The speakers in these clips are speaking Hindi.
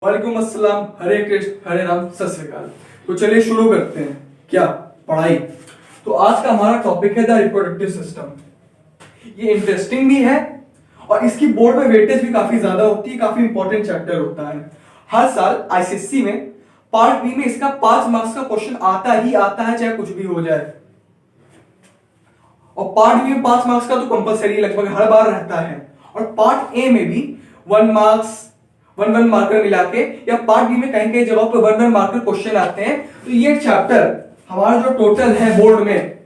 वालेकुम अस्सलाम, हरे कृष्ण हरे राम, सत श्री अकाल। तो चलिए शुरू करते हैं। क्या पढ़ाई। तो आज का हमारा टॉपिक है द रिप्रोडक्टिव सिस्टम। ये इंटरेस्टिंग भी है और इसकी बोर्ड में वेटेज भी काफी ज्यादा होती है, काफी इंपॉर्टेंट चैप्टर होता है। हर साल आईसीएससी में पार्ट बी में इसका 5 मार्क्स का क्वेश्चन आता ही आता है, चाहे कुछ भी हो जाए। और पार्ट बी में 5 मार्क्स का तो कंपलसरी लगभग हर बार रहता है। और पार्ट ए में भी 1 मार्क्स 1 मार्कर मिला के, या पार्ट बी में कहीं कहीं जगह पे 1 मार्कर क्वेश्चन आते हैं। तो ये चैप्टर हमारा जो टोटल है बोर्ड में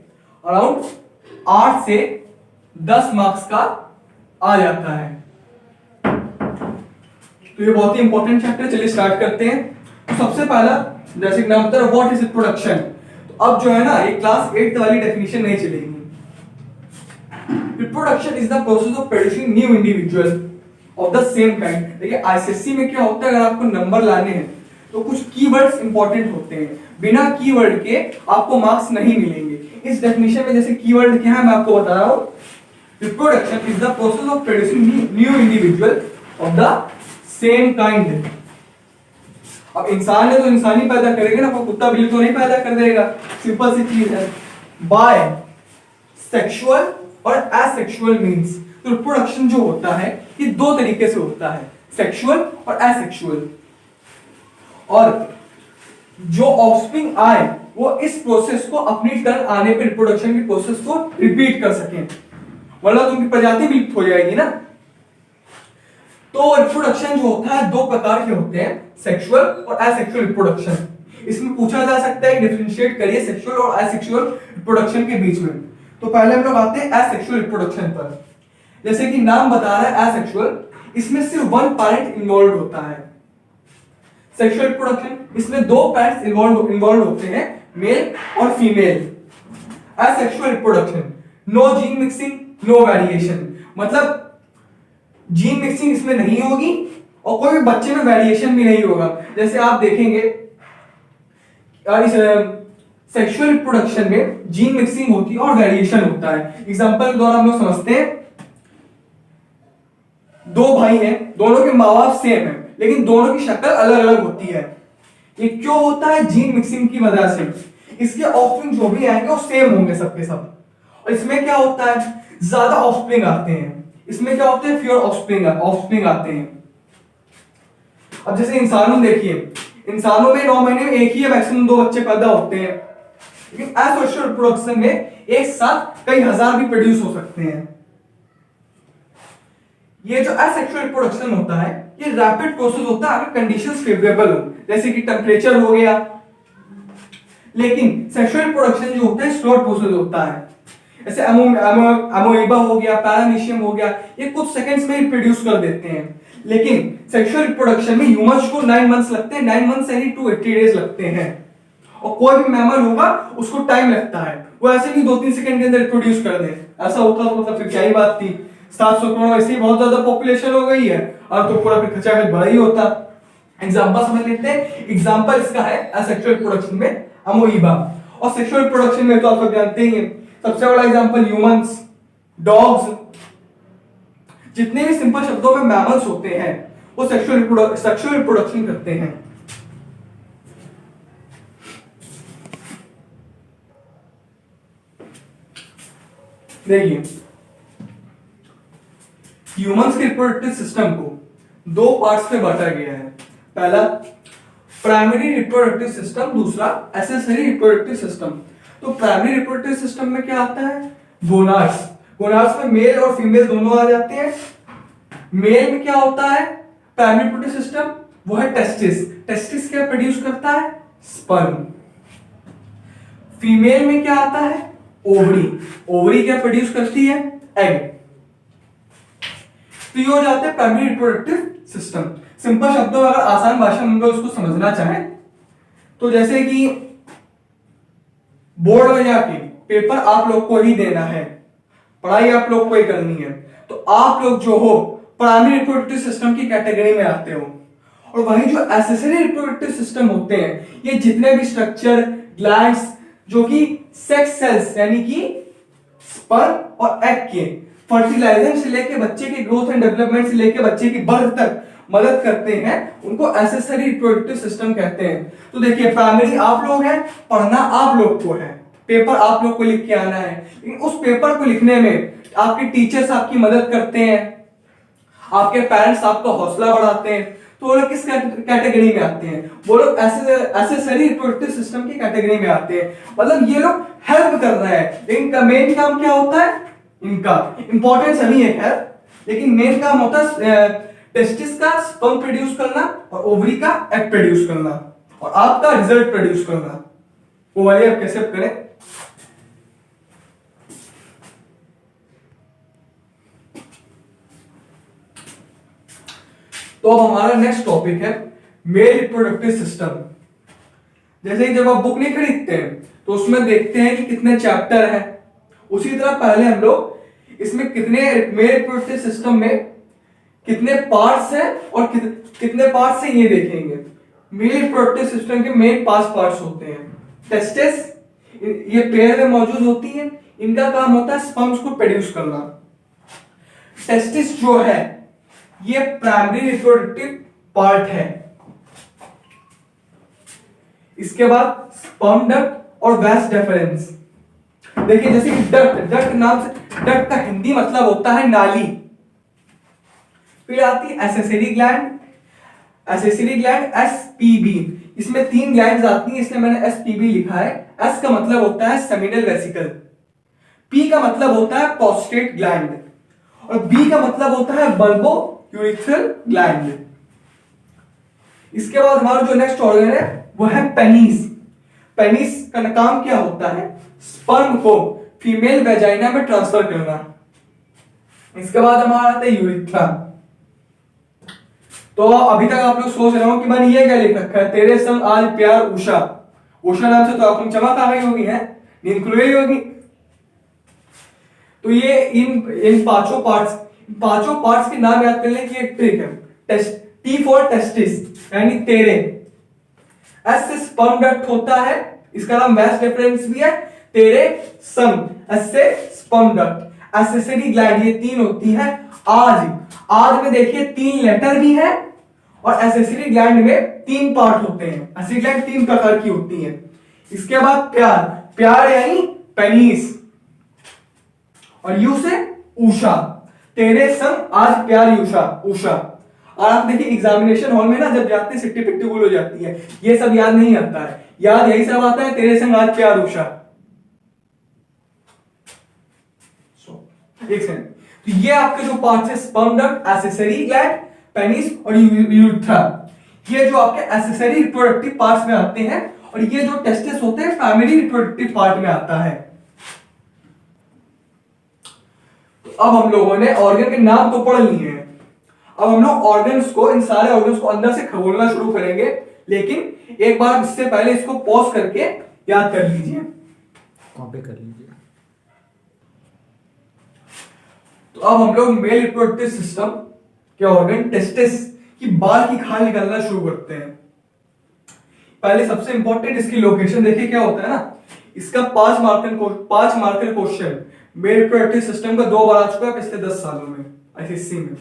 अराउंड 8 से 10 मार्क्स का आ जाता है। तो ये बहुत ही इंपॉर्टेंट चैप्टर। चलिए स्टार्ट करते हैं। तो सबसे पहला, जैसे कि नाम बता रहा, व्हाट इज रिप्रोडक्शन। तो अब जो है ना, ये क्लास 8 वाली डेफिनेशन नहीं चलेगी। Reproduction is the process of producing new individual of the same kind. देखिए आईसीएससी में क्या होता है, अगर आपको नंबर लाने हैं तो कुछ कीवर्ड्स इंपॉर्टेंट होते हैं। बिना कीवर्ड के आपको मार्क्स नहीं मिलेंगे। इस डेफिनेशन में जैसे कीवर्ड क्या है मैं आपको बता रहा हूं। Reproduction is the process of producing new individual of the same kind. अब इंसान है तो इंसान ही पैदा करेगा ना, कोई कुत्ता बिल्ली तो नहीं पैदा कर देगा। सिंपल सी चीज है। बाय सेक्सुअल और एसेक्सुअल मीन्स। तो रिप्रोडक्शन जो होता है ये 2 तरीके से होता है, सेक्सुअल और एसेक्सुअल। और जो ऑफस्प्रिंग आए वो इस प्रोसेस को अपनी टर्न आने पे रिप्रोडक्शन की प्रोसेस को रिपीट कर सकें, वरना तो उनकी प्रजाति विलुप्त हो जाएगी ना। तो रिप्रोडक्शन जो होता है 2 प्रकार के होते हैं, सेक्सुअल और एसेक्सुअल रिप्रोडक्शन। इसमें पूछा जा सकता है डिफरेंशिएट करिए सेक्सुअल और एसेक्सुअल रिप्रोडक्शन के बीच में। तो पहले हम लोग आते हैं एसेक्सुअल रिप्रोडक्शन पर। जैसे कि नाम बता रहा है एसेक्सुअल, इसमें सिर्फ 1 पैरेंट इन्वॉल्व होता है। सेक्सुअल रिप्रोडक्शन, इसमें 2 पैरेंट्स इन्वॉल्व होते हैं, मेल और female. Asexual reproduction, no gene mixing no variation. मतलब जीन मिक्सिंग इसमें नहीं होगी और कोई भी बच्चे में वेरिएशन भी नहीं होगा। जैसे आप देखेंगे इस सेक्सुअल रिप्रोडक्शन में जीन मिक्सिंग होती है और वेरिएशन होता है। एग्जांपल के द्वारा हम लोग समझते हैं, 2 भाई हैं, दोनों के माँ बाप सेम है लेकिन दोनों की शक्ल अलग अलग होती है। ये क्यों होता है? जीन मिक्सिंग की वजह से। इसके ऑफस्प्रिंग जो भी आएंगे वो सेम होंगे सबके सब। और इसमें क्या होता है, ज्यादा ऑफस्प्रिंग आते हैं। इसमें क्या होते हैं, फ्यूअर ऑफस्प्रिंग आते हैं। अब जैसे इंसानों देखिए, इंसानों में 9 महीने में एक ही मैक्सिमम 2 बच्चे पैदा होते हैं, लेकिन एसेक्सुअल रिप्रोडक्शन में एक साथ कई हजार भी प्रोड्यूस हो सकते हैं। ये जो एसेक्सुअल रिप्रोडक्शन होता है ये रैपिड प्रोसेस होता है अगर कंडीशंस फेवरेबल हो, जैसे कि टेम्परेचर हो गया। लेकिन सेक्सुअल रिप्रोडक्शन जो होता है स्लो प्रोसेस होता है। जैसे अमोएबा हो गया, पैरामीशियम हो गया, ये कुछ सेकंड्स में ही प्रोड्यूस कर देते हैं। लेकिन सेक्सुअल रिप्रोडक्शन में ह्यूमंस को 9 मंथ्स लगते हैं, 9 मंथ्स यानी 280 डेज लगते हैं। और कोई भी मैमल होगा उसको टाइम लगता है, वो ऐसे नहीं 2-3 सेकंड के अंदर प्रोड्यूस कर दे। ऐसा होता तो मतलब फिर क्या ही बात थी। 700 करोड़ वैसे ही बहुत ज्यादा पॉपुलेशन हो गई है, और तो पूरा फिर खचाखच बड़ा ही होता। एग्जांपल समझ लेते हैं। एग्जांपल इसका है एसेक्सुअल रिप्रोडक्शन में अमोएबा, और सेक्सुअल रिप्रोडक्शन में तो आप सब जानते ही हैं। सबसे बड़ा एग्जांपल ह्यूमंस, डॉग्स, जितने भी सिंपल शब्दों में मैमल्स होते हैं वो सेक्सुअल रिप्रोडक्शन करते हैं। देखिए ह्यूमंस के रिप्रोडक्टिव सिस्टम को 2 पार्ट्स में बांटा गया है। पहला प्राइमरी रिप्रोडक्टिव सिस्टम, दूसरा एसेसरी रिप्रोडक्टिव सिस्टम। तो प्राइमरी रिप्रोडक्टिव सिस्टम में क्या आता है, गोनाड्स। गोनाड्स में मेल और फीमेल दोनों आ जाते हैं। मेल में क्या होता है प्राइमरी रिप्रोडक्टिव सिस्टम, वो है टेस्टिस। टेस्टिस क्या प्रोड्यूस करता है, स्पर्म। फीमेल में क्या आता है, ओवरी। ओवरी क्या प्रोड्यूस करती है, एग। तो ये हो जाते हैं प्राइमरी रिप्रोडक्टिव सिस्टम। सिंपल शब्दों में अगर आसान भाषा में लोग उसको समझना चाहें तो जैसे कि बोर्ड में जाके पेपर आप लोग को ही देना है, पढ़ाई आप लोग को ही करनी है, तो आप लोग जो हो प्राइमरी रिप्रोडक्टिव सिस्टम की कैटेगरी में आते हो। और वहीं जो एसेसरी रिप्रोडक्टिव सिस्टम होते हैं, ये जितने भी स्ट्रक्चर, ग्लैंड्स जो कि सेक्स सेल्स यानी कि स्पर्म और एग के फर्टिलाइजेशन से लेके बच्चे की ग्रोथ एंड डेवलपमेंट से लेके बच्चे की बर्थ तक मदद करते हैं उनको एसेसरी रिप्रोडक्टिव सिस्टम कहते हैं। तो देखिए प्राइमरी आप लोग हैं, पढ़ना आप लोग को है, पेपर आप लोग को लिख के आना है, लेकिन उस पेपर को लिखने में आपके टीचर्स आपकी मदद करते हैं, आपके पेरेंट्स आपका हौसला बढ़ाते हैं। तो वो लोग किस कैटेगरी में आते हैं? वो लोग एसेसरी रिप्रोडक्टिव सिस्टम की कैटेगरी में आते हैं। मतलब ये लोग हेल्प कर रहे हैं, लेकिन इनका मेन काम क्या होता है? इनका इंपॉर्टेंस नहीं है खैर, लेकिन मेन काम होता है टेस्टिस का स्पर्म प्रोड्यूस करना और ओवरी का एग प्रोड्यूस करना और आपका रिजल्ट प्रोड्यूस करना। वो वाले आप कैसे करें? तो अब हमारा नेक्स्ट टॉपिक है मेल रिप्रोडक्टिव सिस्टम। जैसे कि जब आप बुक नहीं खरीदते हैं तो उसमें देखते हैं कि कितने चैप्टर हैं, उसी तरह पहले हम लोग इसमें कितने मेल रिप्रोडक्टिव सिस्टम में कितने पार्ट्स हैं और कितने पार्ट्स हैं ये देखेंगे। मेल रिप्रोडक्टिव सिस्टम के मेन 5 पार्ट्स होते हैं। टेस्टिस, ये पेयर में मौजूद होती है, इनका काम होता है स्पर्म्स को प्रोड्यूस करना। टेस्टिस जो है ये प्राइमरी रिप्रोडक्टिव पार्ट है। इसके बाद स्पर्म डक्ट और वैस डेफरेंस। देखिए जैसे कि डक्ट नाम से, डक्ट का हिंदी मतलब होता है नाली। फिर आती है एसेसरी ग्लैंड, एसपीबी। इसमें 3 ग्लैंड्स आती हैं, इसलिए मैंने एसपीबी लिखा है। एस का मतलब होता है सेमिनल वेसिकल, पी का मतलब होता है प्रोस्टेट ग्लैंड और बी का मतलब होता है बल्बो यूरिथ्रल ग्लैंड। इसके बाद हमारा जो नेक्स्ट ऑर्गन है वो है पेनिस। पेनिस का काम क्या होता है? स्पर्म को फीमेल वेजाइना में ट्रांसफर करना। इसके बाद हमारा आता है यूरिथ्रा। तो अभी तक आप लोग सोच रहे हो कि मैंने ये क्या लिख रखा है, तेरे संग आज प्यार उषा। उषा नाम से तो आपको चमक आ गई होगी, है नींद खुल गई होगी। तो ये इन पांचों पार्ट्स के नाम याद करने की एक ट्रिक है। टी फॉर टेस्टिस यानी तेरे। एस से स्पर्म डक्ट होता है, इसका नाम वैस डिफरेंस भी है। तेरे संग, एस से स्पर्म डक्ट। एसेसरी ग्लैंड ये 3 होती है। आज में देखिए 3 लेटर भी है और एसेसरी ग्लैंड में 3 पार्ट होते हैं। एसेसरी ग्लैंड 3 प्रकार की होती है। इसके बाद प्यार यानी पेनिस और यू से उषा। तेरे संग आज प्यार उषा। और आप देखिए एग्जामिनेशन हॉल में ना जब जाते हैं सिट्टी पिट्टी गुल हो जाती है, ये सब याद नहीं आता है, याद यही सब आता है, तेरे संग आज प्यार उषा। एक सेकंड। तो ये आपके जो पार्ट्स है sperm duct, accessory gland, penis और यूरेथ्रा, ये जो आपके एसेसरी रिप्रोडक्टिव पार्ट्स में आते हैं और ये जो टेस्टिस होते हैं प्राइमरी रिप्रोडक्टिव पार्ट में आता है। तो अब हम लोगों ने ऑर्गन के नाम तो पढ़ लिए हैं, अब हम लोग ऑर्गन्स को, इन सारे ऑर्गन्स को अंदर से खोलना शुरू करेंगे, लेकिन एक बार इससे पहले इसको पॉज करके याद कर लीजिए, कॉपी कर लीजिए। तो अब हम लोग मेल रिप्रोडक्टिव सिस्टम के ऑर्गन टेस्टिस की बाल की खाल निकालना शुरू करते हैं। पहले सबसे इंपॉर्टेंट इसकी लोकेशन देखिए क्या होता है ना, इसका 5 marker question male reproductive system का 2 बार आ चुका है पिछले 10 सालों में आईसीएससी में।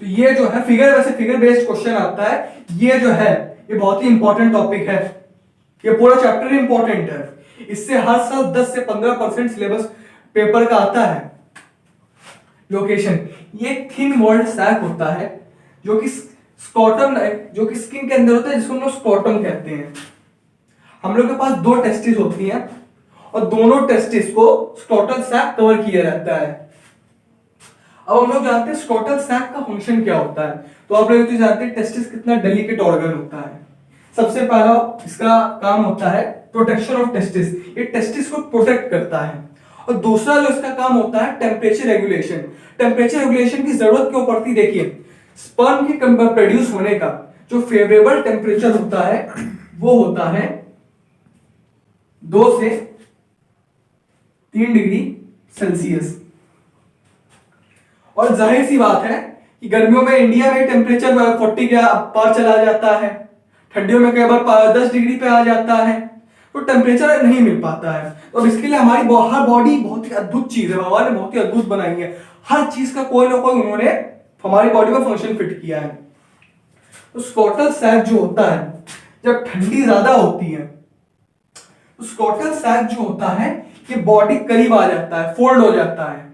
तो ये जो है फिगर बेस्ड क्वेश्चन आता है, ये जो है ये बहुत ही इंपॉर्टेंट टॉपिक है, ये पूरा चैप्टर इंपॉर्टेंट है। इससे हर साल 10 से 15% सिलेबस पेपर का आता है। लोकेशन, ये थिन वॉल्ड सैक होता है जो कि स्किन के अंदर होता है, जिसको हम लोग स्क्रॉटम कहते हैं। हम लोग के पास 2 टेस्टिस होती हैं और दोनों टेस्टिस को स्क्रॉटल सैक कवर किया रहता है। अब हम लोग जानते हैं स्क्रॉटल सैक का फंक्शन क्या होता है, तो आप लोग तो जानते हैं टेस्टिस कितना डेलिकेट ऑर्गन होता है। सबसे पहला इसका काम होता है प्रोटेक्शन ऑफ टेस्टिस, ये टेस्टिस को प्रोटेक्ट करता है। और दूसरा जो इसका काम होता है टेम्परेचर रेगुलेशन। टेम्परेचर रेगुलेशन की जरूरत क्यों पड़ती, देखिए स्पर्म के प्रोड्यूस होने का जो फेवरेबल टेम्परेचर होता है वो होता है 2 से 3 डिग्री सेल्सियस। और जाहिर सी बात है कि गर्मियों में इंडिया में टेम्परेचर 40 के पार चला जाता है, ठंडियों में कई बार 10 डिग्री पे आ जाता है, तो टेम्परेचर नहीं मिल पाता है। तो इसके लिए हमारी हर बॉडी बहुत ही अद्भुत चीज है, भगवान ने बहुत ही अद्भुत बनाई है। हर चीज का कोई ना कोई उन्होंने हमारी बॉडी में फंक्शन फिट किया है। तो स्कॉटल सैक जो होता है, जब ठंडी ज्यादा होती है तो स्कॉटल सैक जो होता है ये बॉडी करीब आ जाता है, फोल्ड हो जाता है।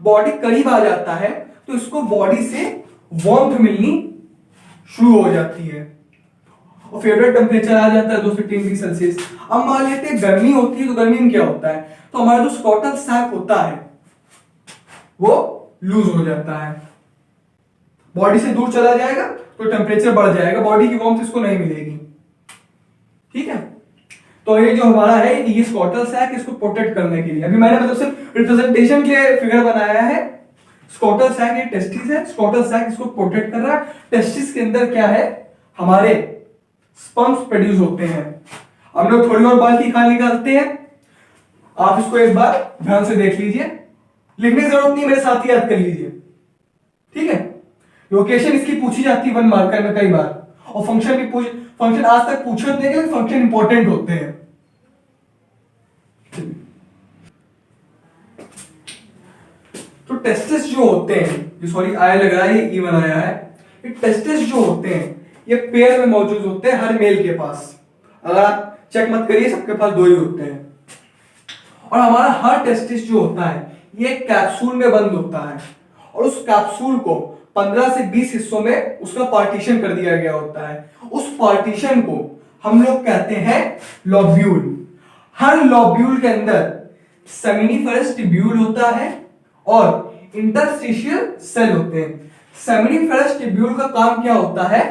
बॉडी करीब आ जाता है तो इसको बॉडी से वार्मथ मिलनी शुरू हो जाती है और फेवरेट टेम्परेचर आ जाता है 2 से 3 डिग्री सेल्सियस। अब मान लेते हैं गर्मी होती है, तो गर्मी में क्या होता है, तो हमारा जो स्कॉटल सैक होता है वो लूज हो जाता है, बॉडी से दूर चला जाएगा तो टेम्परेचर बढ़ जाएगा, बॉडी की वार्मथ इसको नहीं मिलेगी। ठीक है, तो ये जो हमारा है ये स्कॉटल सैक, इसको प्रोटेक्ट करने के लिए अभी मैंने मतलब सिर्फ रिप्रेजेंटेशन के लिए फिगर बनाया है। स्कॉटल सैक ये टेस्टिस है, स्कॉटल सैक इसको प्रोटेक्ट कर रहा है। टेस्टिस के अंदर क्या है, हमारे स्पर्म्स प्रोड्यूस होते हैं। हम लोग थोड़ी और बाल की खाल निकालते हैं, आप इसको एक बार ध्यान से देख लीजिए, लिखने की जरूरत नहीं, मेरे साथ ही याद कर लीजिए। ठीक है, लोकेशन इसकी पूछी जाती है 1 मार्कर में कई बार, और फंक्शन भी फंक्शन आज तक पूछे होते हैं, फंक्शन इंपॉर्टेंट होते हैं। तो टेस्टिस जो होते हैं, सॉरी आई लग रहा है, ये ई बनाया है, ये टेस्टिस जो होते हैं ये पेयर में मौजूद होते हैं हर मेल के पास। अगर आप चेक मत करिए, सबके पास 2 ही होते हैं। और हमारा हर टेस्टिस जो होता है ये कैप्सूल में बंद होता है, और उस कैप्सूल को 15 से 20 हिस्सों में उसका पार्टीशन कर दिया गया होता है। उस पार्टीशन को हम लोग कहते हैं लॉब्यूल। हर लॉब्यूल के अंदर सेमिनिफरस ट्यूब्यूल होता है और इंटरस्टिशियल सेल होते हैं। सेमिनिफरस ट्यूब्यूल का काम क्या होता है,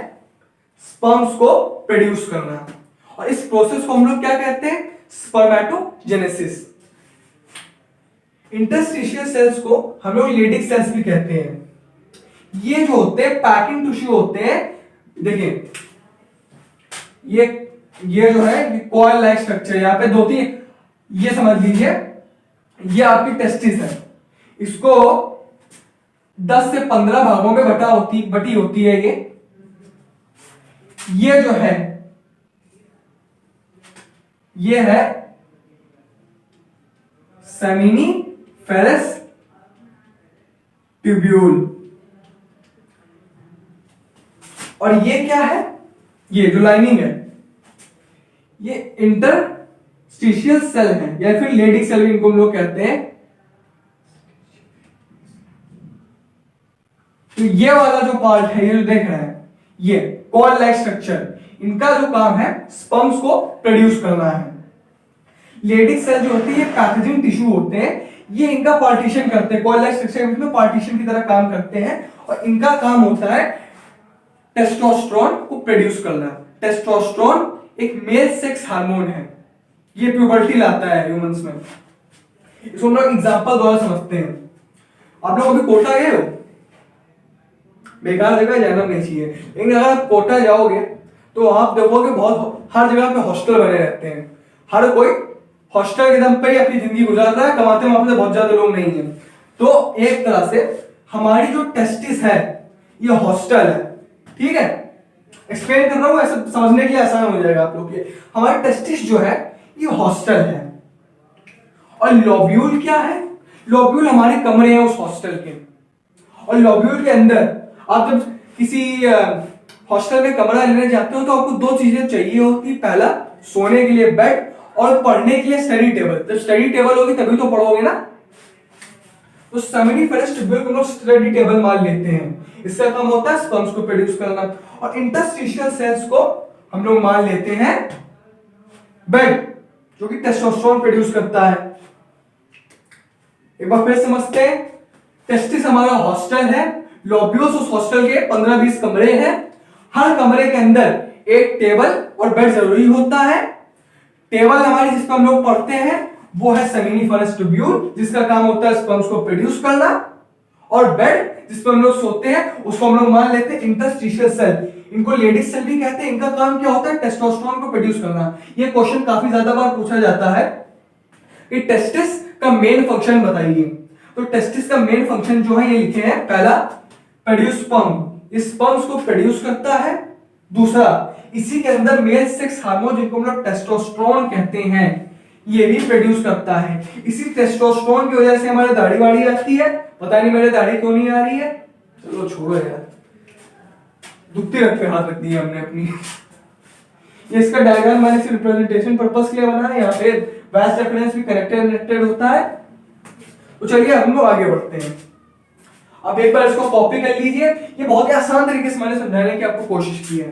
स्पर्म्स को प्रोड्यूस करना, और इस प्रोसेस को हम लोग क्या कहते हैं, स्पर्मेटोजेनेसिस। इंटरस्टिशियल सेल्स को हम लोग लेडिक सेल्स भी कहते हैं। ये जो होते हैं पैकिंग टिश्यू होते हैं, देखिए ये जो है कॉइल लाइक स्ट्रक्चर, यहाँ पे 2-3 ये समझ लीजिए, ये आपकी टेस्टिस है, इसको 10 से 15 भागों में बटी होती है। ये जो है ये है सेमिनिफेरस ट्यूब्यूल, और ये क्या है, ये जो लाइनिंग है ये इंटरस्टिशियल सेल है, या फिर लेडिक सेल इनको हम लोग कहते हैं। तो ये वाला जो पार्ट है, ये जो देख रहे हैं, ये कॉर्ड लाइक स्ट्रक्चर, इनका जो काम है स्पर्म्स को प्रोड्यूस करना है। लेडिक सेल जो होती है ये पैकेजिंग टिश्यू होते हैं, ये इनका पार्टीशन करते हैं, कॉर्ड लाइक स्ट्रक्चर में पार्टीशन की तरह काम करते हैं, और इनका काम होता है टेस्टोस्टेरोन को प्रोड्यूस करना। टेस्टोस्टेरोन एक मेल सेक्स हार्मोन है, ये प्यूबर्टी लाता है ह्यूमंस में। इसको हम लोग एग्जांपल द्वारा समझते हैं। आप लोग अभी कोटा गए हो, बेकार जगह जाना नहीं चाहिए, लेकिन अगर आप कोटा जाओगे तो आप देखोगे बहुत हर जगह पे हॉस्टल बने रहते हैं, हर कोई हॉस्टल के दम पे ही अपनी जिंदगी गुजार रहा है, कमाते वहां बहुत ज्यादा लोग नहीं है। तो एक तरह से हमारी जो टेस्टिस है ये हॉस्टल है। ठीक है, एक्सप्लेन कर रहा हूं ऐसे समझने के लिए आसान हो जाएगा आप लोग के। हमारी टेस्टिस जो है ये हॉस्टल है, और लॉब्यूल क्या है, लॉब्यूल हमारे कमरे हैं उस हॉस्टल के, और लॉब्यूल के अंदर आप जब किसी हॉस्टल में कमरा लेने जाते हो तो आपको 2 चीजें चाहिए होती है, पहला सोने के लिए बेड और पढ़ने के लिए स्टडी टेबल। जब स्टडी टेबल होगी तभी तो पढ़ोगे ना। तो सेमिनिफेरस ट्यूब्यूल को लोग स्टडी टेबल मान लेते हैं, इसका काम होता है स्पर्म्स को प्रोड्यूस करना, और इंटरस्टिशियल सेल्स को हम लोग मान लेते हैं बेड, जो कि टेस्टोस्टेरोन प्रोड्यूस करता है। एक बार फिर समझते हैं, टेस्टिस हमारा हॉस्टल है, लॉब्यूल्स उस हॉस्टल के 15-20 कमरे हैं, हर कमरे के अंदर एक टेबल और बेड जरूरी होता है। टेबल हमारी जिस पर हम लोग पढ़ते हैं वो है सेमिनिफेरस ट्यूब्यूल, जिसका काम होता है स्पर्म्स को प्रोड्यूस करना, और बेड जिस पर हम लोग सोते हैं उसको हम लोग मान लेते हैं इंटरस्टिशियल सेल, इनको लेडिस सेल भी कहते हैं। इनका काम क्या होता है, टेस्टोस्टेरोन को प्रोड्यूस करना। ये क्वेश्चन काफी ज्यादा बार पूछा जाता है कि टेस्टिस का मेन फंक्शन बताइए। तो टेस्टिस का मेन फंक्शन जो है ये लिखे हैं, पहला प्रोड्यूस स्पर्म, इस स्पर्म्स को प्रोड्यूस करता है। दूसरा, इसी के अंदर मेल सेक्स हार्मोन जिनको हम लोग टेस्टोस्टेरोन कहते हैं, ये भी प्रोड्यूस करता है। इसी टेस्टोस्टेरोन की वजह से हमारे दाढ़ी वाड़ी आती है। पता नहीं मेरे दाढ़ी क्यों नहीं आ रही है, चलो छोड़ो यार, दुखती रख पे हाथ रख दिया हमने अपनी। ये इसका डायग्राम मैंने सिर्फ रिप्रेजेंटेशन पर्पस के लिए बनाया है। यहाँ पे वैस्ट रेफरेंस भी कनेक्टेड होता है। तो चलिए हम लोग आगे बढ़ते हैं। अब एक बार इसको कॉपी कर लीजिए। ये बहुत ही आसान तरीके से मैंने समझाने की आपको कोशिश की है।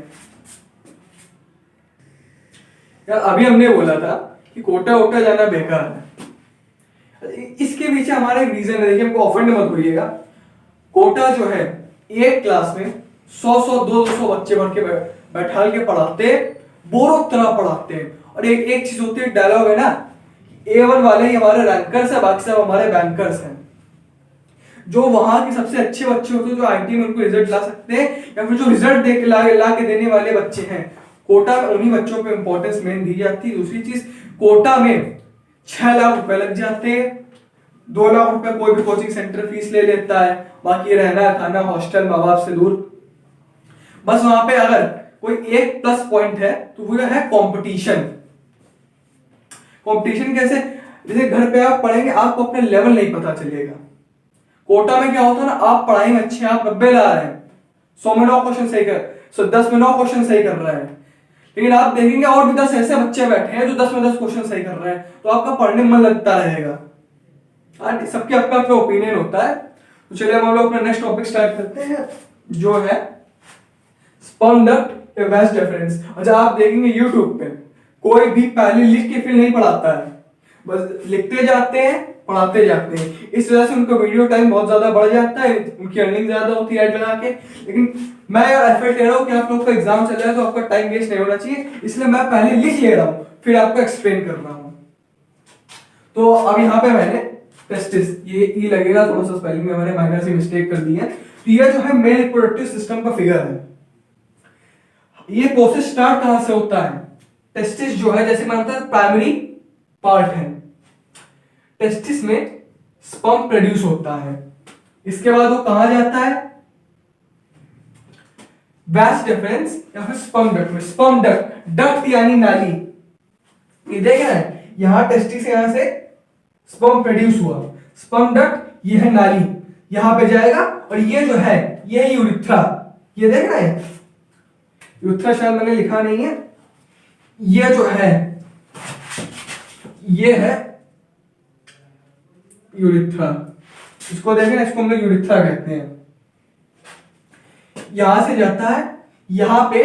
यार अभी हमने बोला था कि कोटा वोटा जाना बेकार है। इसके पीछे हमारा एक रीजन है, देखिए हमको ऑफेंड मत होइएगा। कोटा जो है एक क्लास में 100 200 बच्चे भर के बैठाल के पढ़ाते, बोरों तरह पढ़ाते हैं। और एक चीज होती है, डायलॉग है ना, A1 वाले ही हमारे रैंकर्स है, बाकी सब हमारे बैंकर्स हैं। जो वहां के सबसे अच्छे बच्चे होते हैं, जो आईटी में उनको रिजल्ट ला सकते हैं, या फिर जो रिजल्ट दे के ला के देने वाले बच्चे हैं, कोटा में उन्हीं बच्चों पे इंपॉर्टेंस मेन दी जाती है। दूसरी चीज, कोटा में 6 लाख रुपए लग जाते हैं। 2 लाख रुपए कोई भी कोचिंग सेंटर फीस ले लेता है, बाकी रहना खाना हॉस्टल माँ बाप से दूर। बस वहां पे अगर कोई एक प्लस पॉइंट है तो वो है कंपटीशन। कंपटीशन कैसे? जैसे घर पे आप पढ़ेंगे, आपको अपने लेवल नहीं पता चलेगा। कोटा में क्या होता है ना, आप पढ़ाई में अच्छे, आप 90 ला रहे हैं, 100 में 9 क्वेश्चन सही कर, 10 में 9 क्वेश्चन सही कर रहे हैं, लेकिन आप देखेंगे और भी 10 ऐसे बच्चे बैठे हैं जो 10 में 10 क्वेश्चन सही कर रहे हैं, तो आपका पढ़ने में मन लगता रहेगा। सबके अपना अपना ओपिनियन होता है। तो चलिए हम लोग अपना नेक्स्ट टॉपिक स्टार्ट करते हैं, जो है स्पर्म डक्ट या वैस डिफरेंस। अच्छा, आप देखेंगे यूट्यूब पे कोई भी पहले लिख के फिर नहीं पढ़ाता है, बस लिखते जाते हैं, पढ़ाते जाते हैं। इस वजह से उनका वीडियो टाइम बहुत ज्यादा बढ़ जाता है, उनकी अर्निंग ज्यादा होती है ऐड लगा के। लेकिन मैं यार एफर्ट ले रहा हूँ कि आप लोग का एग्जाम चल रहा है तो आपका टाइम वेस्ट नहीं होना चाहिए, इसलिए मैं पहले लिख ले रहा हूँ, फिर आपको एक्सप्लेन कर रहा हूँ। तो अब यहाँ पे मैंने टेस्टिस, ये ई लगेगा, थोड़ा सा स्पेलिंग में मैंने माइनर सी मिस्टेक कर दी है। तो ये जो है मेल रिप्रोडक्टिव सिस्टम का फिगर है। ये प्रोसेस स्टार्ट कहां से होता है? टेस्टिस जो है, जैसे मानता है प्राइमरी पार्ट है, टेस्टिस में स्पर्म प्रोड्यूस होता है। इसके बाद वो कहां जाता है? वैस डिफरेंस या फिर स्पर्म डक्ट में। स्पर्म डक्ट, डक्ट यानी नाली, ये देख रहे हैं, यहां टेस्टिस, यहां से स्पर्म प्रोड्यूस हुआ, स्पर्म डक्ट ये है नाली, यहां पे जाएगा। और ये जो है ये है यूरिथ्रा, ये देख रहे हैं, यूरिथ्रा शायद मैंने लिखा नहीं है, ये जो है ये है यूरिथ्रा, इसको देखें, इसको हम लोग यूरिथ्रा कहते हैं। यहां से जाता है, यहां पे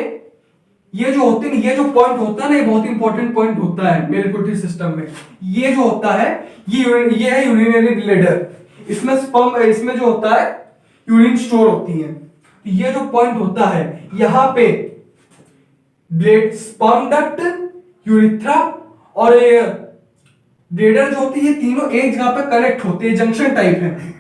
ये जो होते हैं, ये जो पॉइंट होता है ना, ये बहुत इंपॉर्टेंट पॉइंट होता है मेल रिप्रोडक्टिव सिस्टम में। ये जो होता है ये है यूरिनरी ब्लैडर। इसमें स्पर्म, इसमें जो होता है यूरिन स्टोर होती है। ये जो पॉइंट होता है, यहां पे ब्लेड, स्पर्म डक्ट, यूरिथ्रा और ये ब्लेडर जो होती है, ये तीनों एक जगह पे कनेक्ट होते हैं, जंक्शन टाइप है।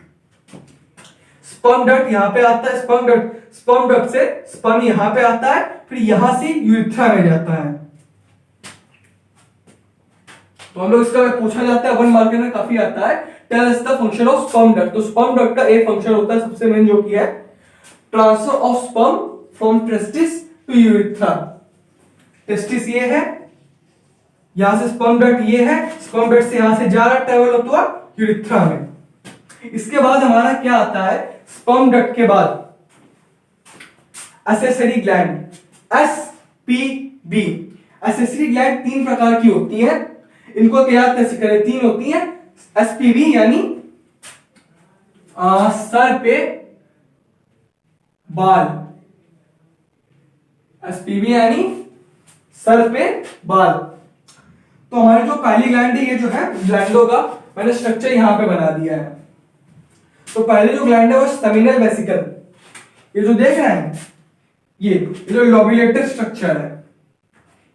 स्पर्म डक्ट यहां पे आता है, स्पर्म डक्ट से स्पर्म यहां पे आता है, फिर यहां से यूरिथ्रा में जाता है। तो हम लोग इसका पूछा जाता है 1 मार्कर में काफी आता है, tell us the function of sperm duct. तो स्पर्म डक्ट का एक फंक्शन होता है सबसे मेन, जो कि है transfer of sperm from testis to urethra. Testis ये है, यहां से स्पर्म डक्ट ये है, स्पर्म डक्ट से यहां से जा रहा, ट्रेवल होता है यूरिथ्रा में। इसके बाद हमारा क्या आता है? स्पर्म डक्ट के बाद accessory gland, SPB. Accessory gland 3 प्रकार की होती है, इनको याद कैसे करें? 3 होती है। एसपीबी यानी सर पे बाल, एसपीबी यानी सर पे बाल। तो हमारी जो पहली ग्लैंड है, ये जो है ग्लैंडों का मैंने स्ट्रक्चर यहां पे बना दिया है। तो पहले जो ग्लैंड है वो सेमिनल वेसिकल, ये जो देख रहे हैं, ये जो लोबुलेटेड स्ट्रक्चर है,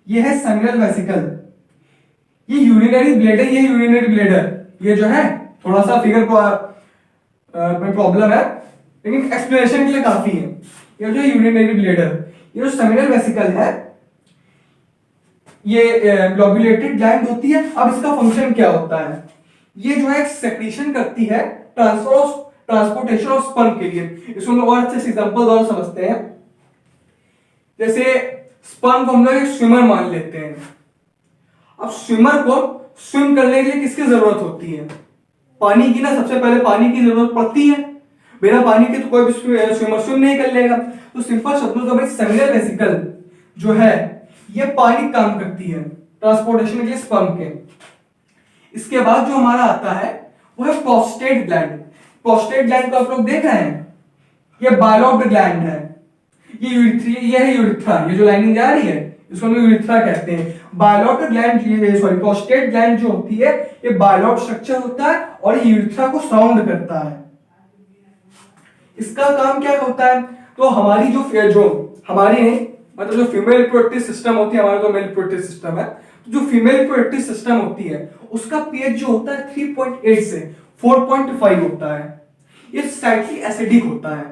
ये है सेमिनल वेसिकल। ये यूरिनरी ब्लैडर, ये यूरिनरी ब्लैडर, ये जो है थोड़ा सा फिगर को में प्रॉब्लम है, लेकिन एक्सप्लेनेशन के लिए काफी है। ये जो यूरिनरी ब्लैडर, ये जो सेमिनल वेसिकल है, ये लोबुलेटेड ग्लैंड होती है। अब इसका फंक्शन क्या होता है? ये जो है सेक्रीशन करती है ट्रांसपोर्टेशन ऑफ स्पर्म के लिए। इसको हम लोग और अच्छे से एग्जांपल द्वारा समझते हैं। जैसे स्पर्म को हम लोग एक स्विमर मान लेते हैं। अब स्विमर को स्विम करने के लिए किसकी जरूरत होती है? पानी की ना, सबसे पहले पानी की जरूरत पड़ती है। बिना पानी के तो कोई भी स्विमर स्विम नहीं कर लेगा। तो सिंपल शब्दों में भाई सेमिनल वेसिकल जो है ये पानी काम करती है ट्रांसपोर्टेशन के लिए स्पर्म के। इसके बाद जो हमारा आता है वो है प्रोस्टेट ग्लैंड। प्रोस्टेट ग्लैंड को आप लोग देख रहे हैं, ये बायलॉब्ड ग्लैंड है, ये है यूरिथ्रा, ये जो लाइनिंग जा रही है इसको हम यूरिथ्रा कहते हैं। बायलॉब्ड ग्लैंड सॉरी प्रोस्टेट ग्लैंड जो होती है ये बायलॉब्ड स्ट्रक्चर होता है और ये यूरिथ्रा को साउंड करता है। इसका काम क्या होता है, तो हमारी जो हमारी मतलब जो फीमेल रिप्रोडक्टिव सिस्टम होती है, हमारा तो मेल रिप्रोडक्टिव सिस्टम है, तो जो फीमेल रिप्रोडक्टिव सिस्टम होती है उसका पीएच जो होता है 3.8 से 4.5 होता है। ये स्लाइटली एसिडिक होता है,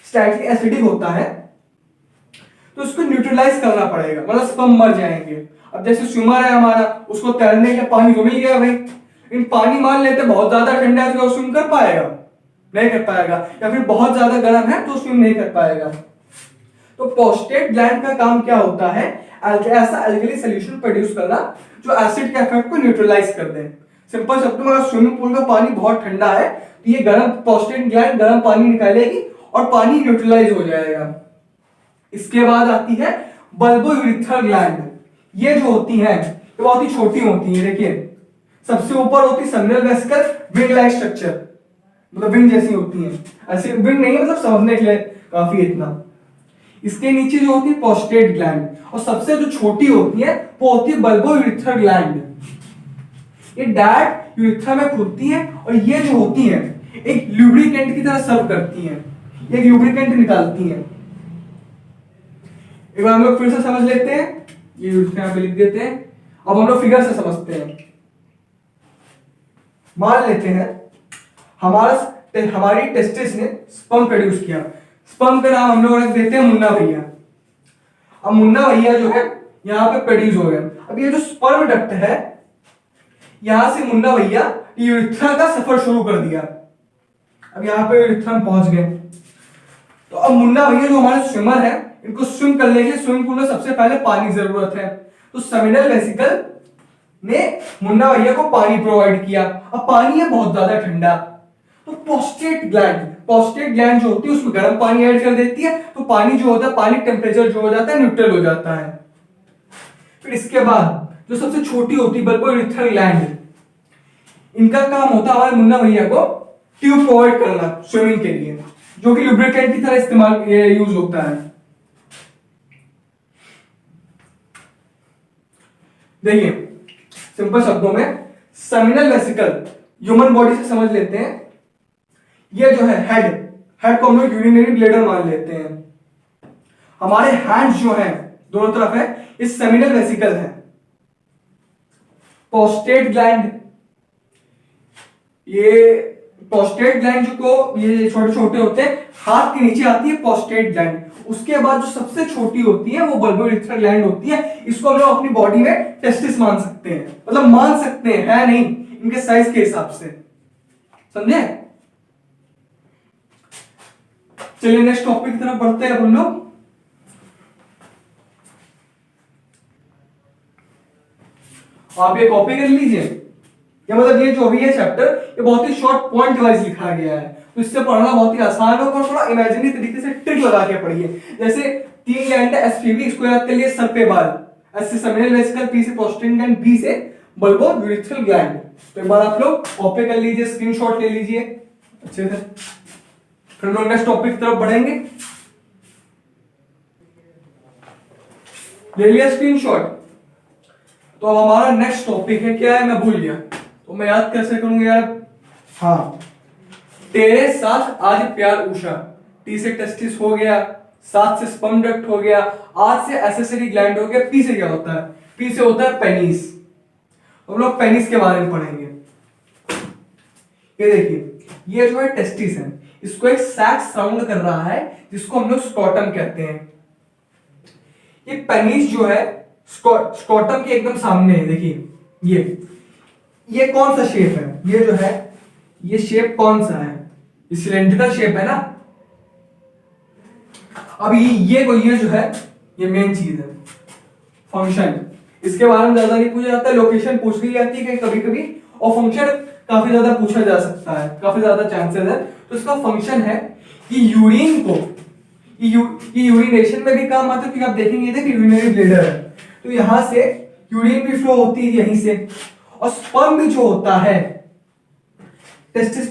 स्लाइटली एसिडिक होता है, तो उसको न्यूट्रलाइज करना पड़ेगा, मतलब स्पर्म मर जाएंगे। अब जैसे स्विमर है हमारा, उसको तैरने के पानी तो मिल गया भाई, इन पानी मान लेते बहुत ज्यादा ठंडा है तो स्विम कर पाएगा, नहीं कर पाएगा, या फिर बहुत ज्यादा गर्म है तो स्विम नहीं कर पाएगा। तो प्रोस्टेट ग्लैंड का काम क्या होता है, ऐसा अल्कली सॉल्यूशन प्रोड्यूस करना जो एसिड के इफेक्ट को न्यूट्रलाइज कर दे। सिंपल शब्दों में अगर स्विमिंग पूल का पानी बहुत ठंडा है तो ये गर्म प्रोस्टेट ग्लैंड गर्म पानी निकालेगी और पानी न्यूट्रलाइज हो जाएगा। इसके बाद आती है बल्बोयूरिथ्रल ग्लैंड। ये जो होती है ये बहुत ही छोटी होती है, देखिए सबसे ऊपर होती है seminal vesicle, wing like structure, मतलब विंग जैसी होती है, ऐसे विंग नहीं मतलब समझने के लिए काफी इतना। इसके नीचे जो होती है प्रोस्टेट ग्लैंड, और सबसे जो छोटी होती है वो होती है बल्बोयूरिथ्रल ग्लैंड। ये डायरेक्ट यूरिथ्रा में खुलती है और ये जो होती है एक लुब्रिकेंट की तरह सर्व करती है, एक लुब्रिकेंट निकालती है। एक बार हम लोग फिर से समझ लेते हैं, ये यहाँ पे लिख देते हैं। अब हम लोग फिगर से समझते हैं। मान लेते हैं हमारी टेस्टिस ने स्पर्म प्रोड्यूस किया, स्पर्म का नाम हम लोग रख देते हैं मुन्ना भैया। अब मुन्ना भैया जो है यहाँ पे प्रोड्यूस हो गए। अब ये जो स्पर्म डक्ट है यहां से मुन्ना भैया यूरिथ्रा का सफर शुरू कर दिया। अब यहाँ पे यूरिथ्रा में पहुंच गए, तो अब मुन्ना भैया जो हमारे स्विमर है इनको स्विम करने के लिए स्विमिंग पूल में सबसे पहले पानी की जरूरत है। तो सेमिनल वेसिकल ने मुन्ना भैया को पानी प्रोवाइड किया। अब पानी है बहुत ज्यादा ठंडा, तो प्रोस्टेट ग्लैंड जो होती है उसमें गर्म पानी ऐड कर देती है, तो पानी जो होता है पानी टेम्परेचर जो हो जाता है न्यूट्रल हो जाता है। फिर इसके बाद जो सबसे छोटी होती है बल्बोयूरिथ्रल ग्लैंड, इनका काम होता है हमारे मुन्ना भैया को ट्यूब प्रोवाइड करना स्विमिंग के लिए, जो कि लुब्रिकेंट की तरह इस्तेमाल यूज होता है। देखिए सिंपल शब्दों में सेमिनल वेसिकल ह्यूमन बॉडी से समझ लेते हैं। ये जो है हेड को हम लोग यूरिनरी ब्लैडर मान लेते हैं। हमारे हैंड्स जो हैं दोनों तरफ है, इस सेमिनल वेसिकल है। प्रोस्टेट ग्लैंड, ये प्रोस्टेट ग्लैंड को ये छोटे छोटे होते हैं, हाथ के नीचे आती है प्रोस्टेट ग्लैंड। उसके बाद जो सबसे छोटी होती है वो बल्बोयूरिथ्रल ग्लैंड होती है। इसको हम लोग अपनी बॉडी में टेस्टिस मान सकते हैं, मतलब मान सकते हैं, है नहीं, इनके साइज के हिसाब से, समझे। चलिए नेक्स्ट टॉपिक की तरफ बढ़ते हैं हम लोग। आप ये कॉपी कर लीजिए, ये मतलब ये जो भी है चैप्टर ये बहुत ही शॉर्ट पॉइंट वाइज लिखा गया है, तो इससे पढ़ना बहुत ही आसान होगा और थोड़ा इमेजिनरी तरीके से ट्रिक लगा के पढ़िए। जैसे 3 ग्लैंड है एसपीबी, इसको याद कर लिए सर पे बाल, एस से सेमिनल वेसिकल, पी से प्रोस्टेट ग्लैंड, बी से बल्बोयूरिथ्रल ग्लैंड। तो एक बार आप लोग कॉपी कर लीजिए, स्क्रीनशॉट ले लीजिए अच्छे से। फिर लोग नेक्स्ट टॉपिक की तरफ बढ़ेंगे। ले लिया स्क्रीनशॉट। तो अब हमारा नेक्स्ट टॉपिक है, क्या है मैं भूल गया, तो मैं याद कैसे करूंगा यार। हाँ, तेरे साथ आज प्यार उषा, टी से टेस्टिस हो गया, 7 से स्पर्म डक्ट हो गया, आज से एसेसरी ग्लैंड हो गया, पी से क्या होता है, पी से होता है पेनिस। हम लोग पेनिस के बारे में पढ़ेंगे। ये देखिए, ये जो है टेस्टिस है, इसको एक सैक साउंड कर रहा है जिसको हम लोग स्क्रॉटम कहते हैं। ये पेनिस जो है स्क्रॉटम के एकदम सामने है। देखिए ये कौन सा शेप है, ये जो है ये शेप कौन सा है, ये सिलेंड्रिकल शेप है ना। अब ये जो है ये मेन चीज है, फंक्शन। इसके बारे में ज्यादा नहीं पूछा जाता है, लोकेशन पूछ ली जाती है कभी कभी, और फंक्शन काफी ज्यादा पूछा जा सकता है, काफी ज्यादा चांसेस है। तो इसका फंक्शन है कि यूरिन को, ये यूरिनेशन में भी काम आता है, क्योंकि आप देखेंगे इधर कि यूरिनरी ब्लैडर है, तो यहां से यूरिन भी फ्लो होती है यहीं से, और स्पर्म भी जो होता है टेस्टिस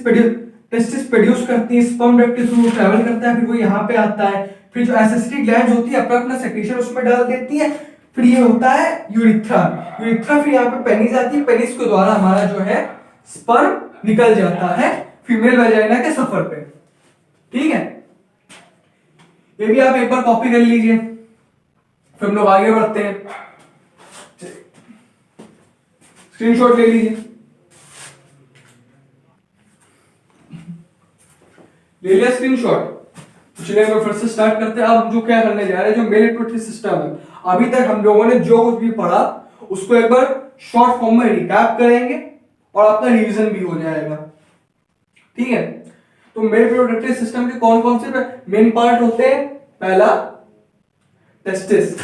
प्रोड्यूस करती है, स्पर्म डक्ट के थ्रू ट्रैवल करता है, फिर वो यहाँ पे आता है, फिर जो एसेसिटी ग्लैंड होती है अपना अपना सेक्रेशन उसमें डाल देती है, फिर ये होता है यूरिथ्रा। यूरिथ्रा फिर यहाँ पे पेनिस आती है, पेनिस के द्वारा हमारा जो है स्पर्म निकल जाता है फीमेल वेजाइना के सफर पे। ठीक है, ये भी आप एक बार कॉपी कर लीजिए, फिर हम लोग आगे बढ़ते हैं। स्क्रीनशॉट ले लीजिए, ले लिया स्क्रीनशॉट। चलिए हम फिर से स्टार्ट करते हैं। अब जो क्या करने जा रहे हैं, जो मेल रिप्रोडक्टिव सिस्टम है, अभी तक हम लोगों ने जो कुछ भी पढ़ा उसको एक बार शॉर्ट फॉर्म में रिकैप करेंगे और आपका रिवीजन भी हो जाएगा। ठीक है, तो मेल रिप्रोडक्टिव सिस्टम के कौन कौन से मेन पार्ट होते हैं? पहला टेस्टिस।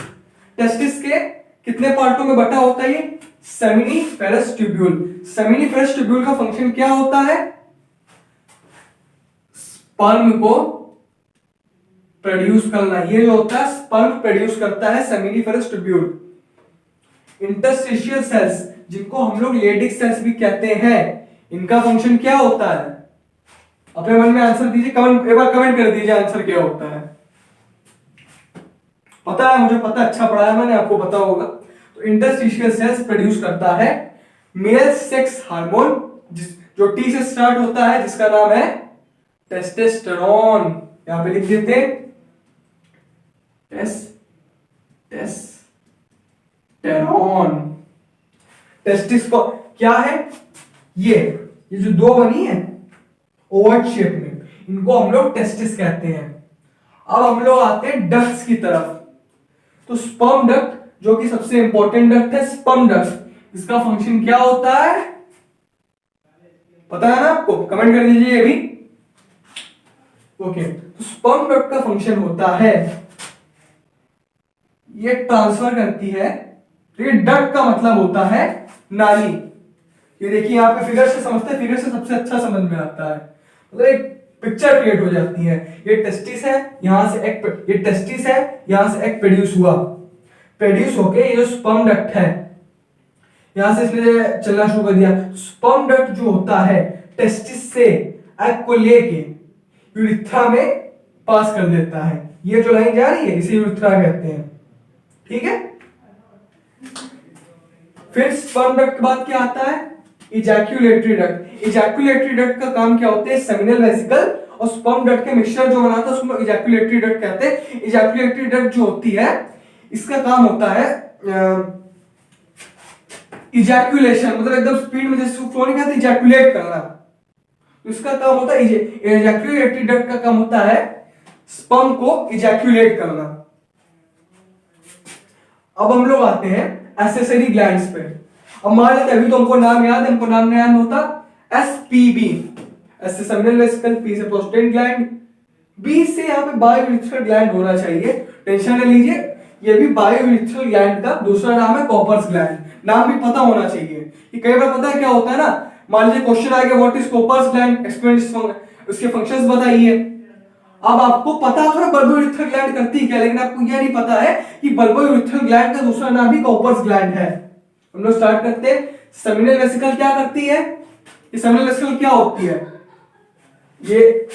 टेस्टिस के कितने पार्टों में बटा होता है? ये सेमिनिफेरस ट्यूब्यूल। सेमिनिफेरस ट्यूब्यूल का फंक्शन क्या होता है? स्पर्म को प्रोड्यूस करना। ये जो होता है स्पर्म प्रोड्यूस करता है सेमिनिफेरस ट्यूब्यूल। इंटरस्टिशियल सेल्स, जिनको हम लोग लेडिक सेल्स भी कहते हैं, इनका फंक्शन क्या होता है? अपने मन में आंसर दीजिए, कमेंट एक बार कमेंट कर दीजिए आंसर क्या होता है। पता है, मुझे पता, अच्छा पढ़ा है मैंने, आपको पता होगा। तो इंटरस्टिशियल सेल्स प्रोड्यूस करता है मेल सेक्स हार्मोन, जो टी से स्टार्ट होता है, जिसका नाम है टेस्टोस्टेरोन। यहां पे लिख देते हैं टेस्टोस्टेरोन। टेस्टिस को क्या है? ये जो दो बनी है ओवल शेप में, इनको हम लोग टेस्टिस कहते हैं। अब हम लोग आते हैं डक्ट्स की तरफ। तो स्पर्म डक्ट, जो कि सबसे इंपॉर्टेंट डक्ट है, स्पर्म डक्ट, इसका फंक्शन क्या होता है? पता है ना आपको? कमेंट कर दीजिए ये भी। ओके, तो स्पर्म डक्ट का फंक्शन होता है, ये ट्रांसफर करती है। तो ये डक्ट का मतलब होता है नाली। ये देखिए यहाँ पे फिगर से समझते हैं, फिगर से सबसे अच्छा समझ में आता है, मतलब एक पिक्चर क्रिएट हो जाती है। ये टेस्टिस है, यहां से एक, ये टेस्टिस है, यहां से एक प्रोड्यूस हुआ, प्रोड्यूस होके ये जो स्पर्म डक्ट है, यहां से इसने चलना शुरू कर दिया। स्पर्म डक्ट जो होता है टेस्टिस से एग को लेके यूरिथ्रा में पास कर देता है। ये जो लाइन जा रही है इसे यूरिथ्रा कहते हैं। ठीक है, फिर स्पर्म डक्ट के बाद क्या आता है? Ejaculatory duct. इजैक्यूलेटरी डक्ट का काम क्या होता है? सेमिनल वेसिकल और स्पर्म डक्ट के मिक्सचर जो बनाता है उसको इजैक्यूलेटरी डक्ट कहते हैं। इजैक्यूलेटरी डक्ट जो होती है, इसका काम होता है इजैक्यूलेशन, मतलब एकदम स्पीड में जैसे फ्लो नहीं करता, इजैक्यूलेट करना। इसका काम होता है, इजैक्यूलेटरी डक्ट का काम होता है स्पर्म को इजैक्यूलेट करना। अब हम लोग आते हैं एक्सेसरी ग्लैंड्स पे। अब मान लेते हैं, अभी तो हमको नाम याद है, हमको नाम नहीं याद होता। एसपीबी, एस से सेमिनल वेसिकल, पी से प्रोस्टेट ग्लैंड, बी से यहाँ पे बायोयूरिथ्रल ग्लैंड होना चाहिए, टेंशन न लीजिए। ये भी बायोयूरिथ्रल ग्लैंड का दूसरा नाम है कॉपर्स ग्लैंड। नाम भी पता होना चाहिए कि कई बार पता है क्या होता है ना, मान लीजिए क्वेश्चन आ गया what is Cowper's gland, explain उसके फंक्शंस बताइए। अब आपको पता है बल्बोयूरिथ्रल ग्लैंड करती क्या, लेकिन आपको यह नहीं पता है कि बल्बोयूरिथ्रल ग्लैंड का दूसरा नाम भी कॉपर्स ग्लैंड है। हम लोग स्टार्ट करते हैं। सेमिनल वेसिकल क्या करती है? ये सेमिनल वेसिकल क्या होती है? ये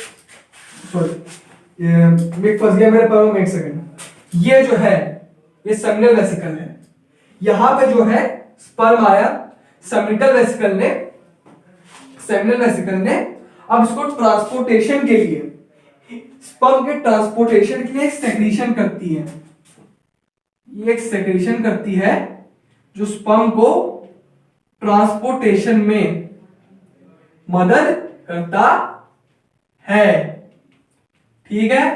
सॉरी, ये फंस गया मेरे पैरों में, एक सेकंड। ये जो है ये सेमिनल वेसिकल है, यहां पे जो है स्पर्म आया, सेमिनल वेसिकल ने अब इसको ट्रांसपोर्टेशन के लिए, स्पर्म के ट्रांसपोर्टेशन के लिए एक सेक्रीशन करती है। ये एक सेक्रीशन करती है जो स्पर्म को ट्रांसपोर्टेशन में मदद करता है। ठीक है,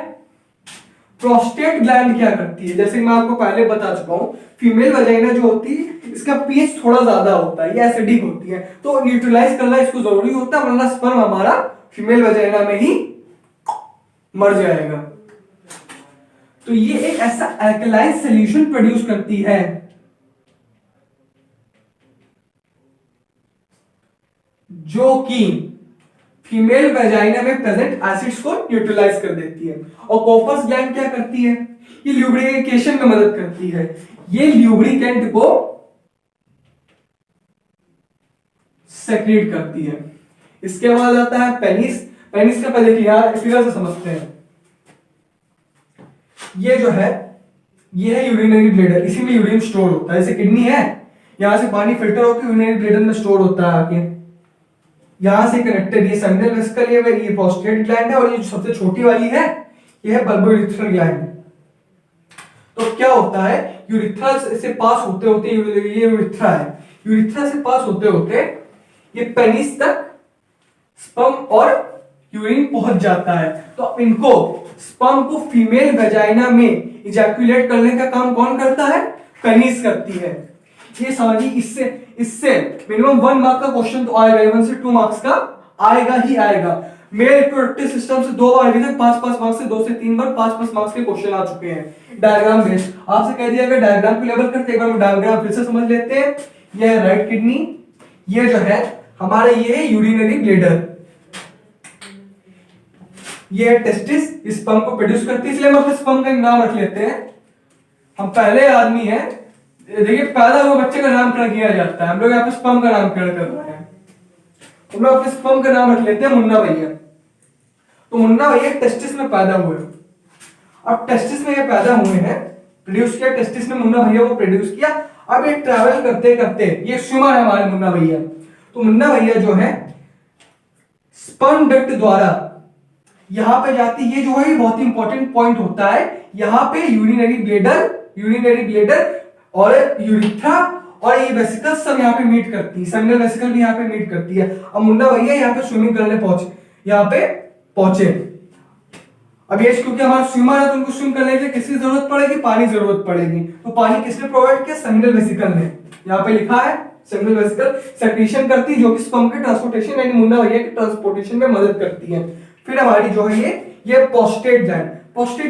प्रोस्टेट ग्लैंड क्या करती है? जैसे मैं आपको पहले बता चुका हूं, फीमेल वजाइना जो होती है इसका पीएच थोड़ा ज्यादा होता है, ये एसिडिक होती है, तो न्यूट्रलाइज करना इसको जरूरी होता है, वरना स्पर्म हमारा फीमेल वजाइना में ही मर जाएगा। तो ये एक ऐसा अल्कलाइन सॉल्यूशन प्रोड्यूस करती है जो कि फीमेल वेजाइना में प्रेजेंट एसिड्स को न्यूट्रलाइज कर देती है। और कॉपर्स ग्लैंड क्या करती है, ये ल्यूब्रिकेशन में मदद करती है, ये ल्यूब्रिकेंट को सेक्रेट करती है। इसके बाद आता है पेनिस। पेनिस का पहले कि यहां फिगर से समझते हैं। ये जो है ये है यूरिनरी ब्लैडर, इसी में यूरिन स्टोर होता है। जैसे किडनी है, यहां से पानी फिल्टर होकर यूरिनरी ब्लैडर में स्टोर होता है आके, यहां से कनेक्टेड ये सेमिनल वेसिकल, ये प्रोस्टेट ग्लैंड है, और ये जो सबसे छोटी वाली है ये है बल्बोयूरेथ्रल ग्लैंड। तो क्या होता है, यूरिथ्रा से पास होते होते ये यूरिथ्रा है, यूरिथ्रा से पास होते होते ये पेनिस तक स्पर्म और यूरिन पहुंच जाता है। तो इनको स्पर्म को फीमेल वेजाइना में इजैक्यूलेट करने का काम कौन करता है, पेनिस करती है। ये समझिए, इससे मिनिमम 1 मार्क का क्वेश्चन तो आएगा, 1 से 2 मार्क्स का आएगा ही आएगा। मेरे रिप्रोडक्टिव सिस्टम से 2 बार अभी तक 5-5 मार्क्स से 2 से 3 बार 5-5 मार्क्स के क्वेश्चन आ चुके हैं डायग्राम बेस्ड। आपसे कह दिया गया डायग्राम को लेवल करते, एक बार डायग्राम फिर से समझ लेते हैं। ये है राइट किडनी, ये जो है हमारा ये है यूरिनरी ब्लैडर, ये है टेस्टिस, स्पर्म को प्रोड्यूस करती है, इसलिए हम अपने स्पर्म का एक नाम रख लेते हैं। हम पहले आदमी हैं, देखिए पैदा हुए बच्चे का नामकरण किया जाता है, हम लोग यहाँ पे स्पर्म का नामकरण कर रहे हैं। हम लोग अपने स्पर्म का नाम रख लेते हैं मुन्ना भैया। तो मुन्ना भैया टेस्टिस में पैदा हुए। अब टेस्टिस में ये पैदा हुए हैं, प्रोड्यूस किया टेस्टिस ने, मुन्ना भैया को प्रोड्यूस किया। अब ये ट्रैवल करते करते, ये स्विमर है हमारे मुन्ना भैया, तो मुन्ना भैया जो है स्पर्म डक्ट द्वारा यहां पे जाती, ये जो है बहुत ही इंपॉर्टेंट पॉइंट होता है। यहां पे यूरिनरी ब्लैडर और यूरिथ्रा और ये वेसिकल सब यहाँ पे मीट करती है, सेमिनल वेसिकल भी यहाँ पे मीट करती है। अब मुन्ना भैया यहाँ पे स्विमिंग करने पहुंचे। अब ये क्योंकि हमारा स्विमर है तो उनको स्विम करने के लिए किसकी जरूरत पड़ेगी, पानी जरूरत पड़ेगी। तो पानी किसने प्रोवाइड किया, सेमिनल वेसिकल ने। यहाँ पे लिखा है सेमिनल वेसिकल सेक्रीशन करती है, जो कि स्पर्म के ट्रांसपोर्टेशन यानी मुन्ना भैया के ट्रांसपोर्टेशन में मदद करती है। फिर हमारी जो है ये प्रोस्टेट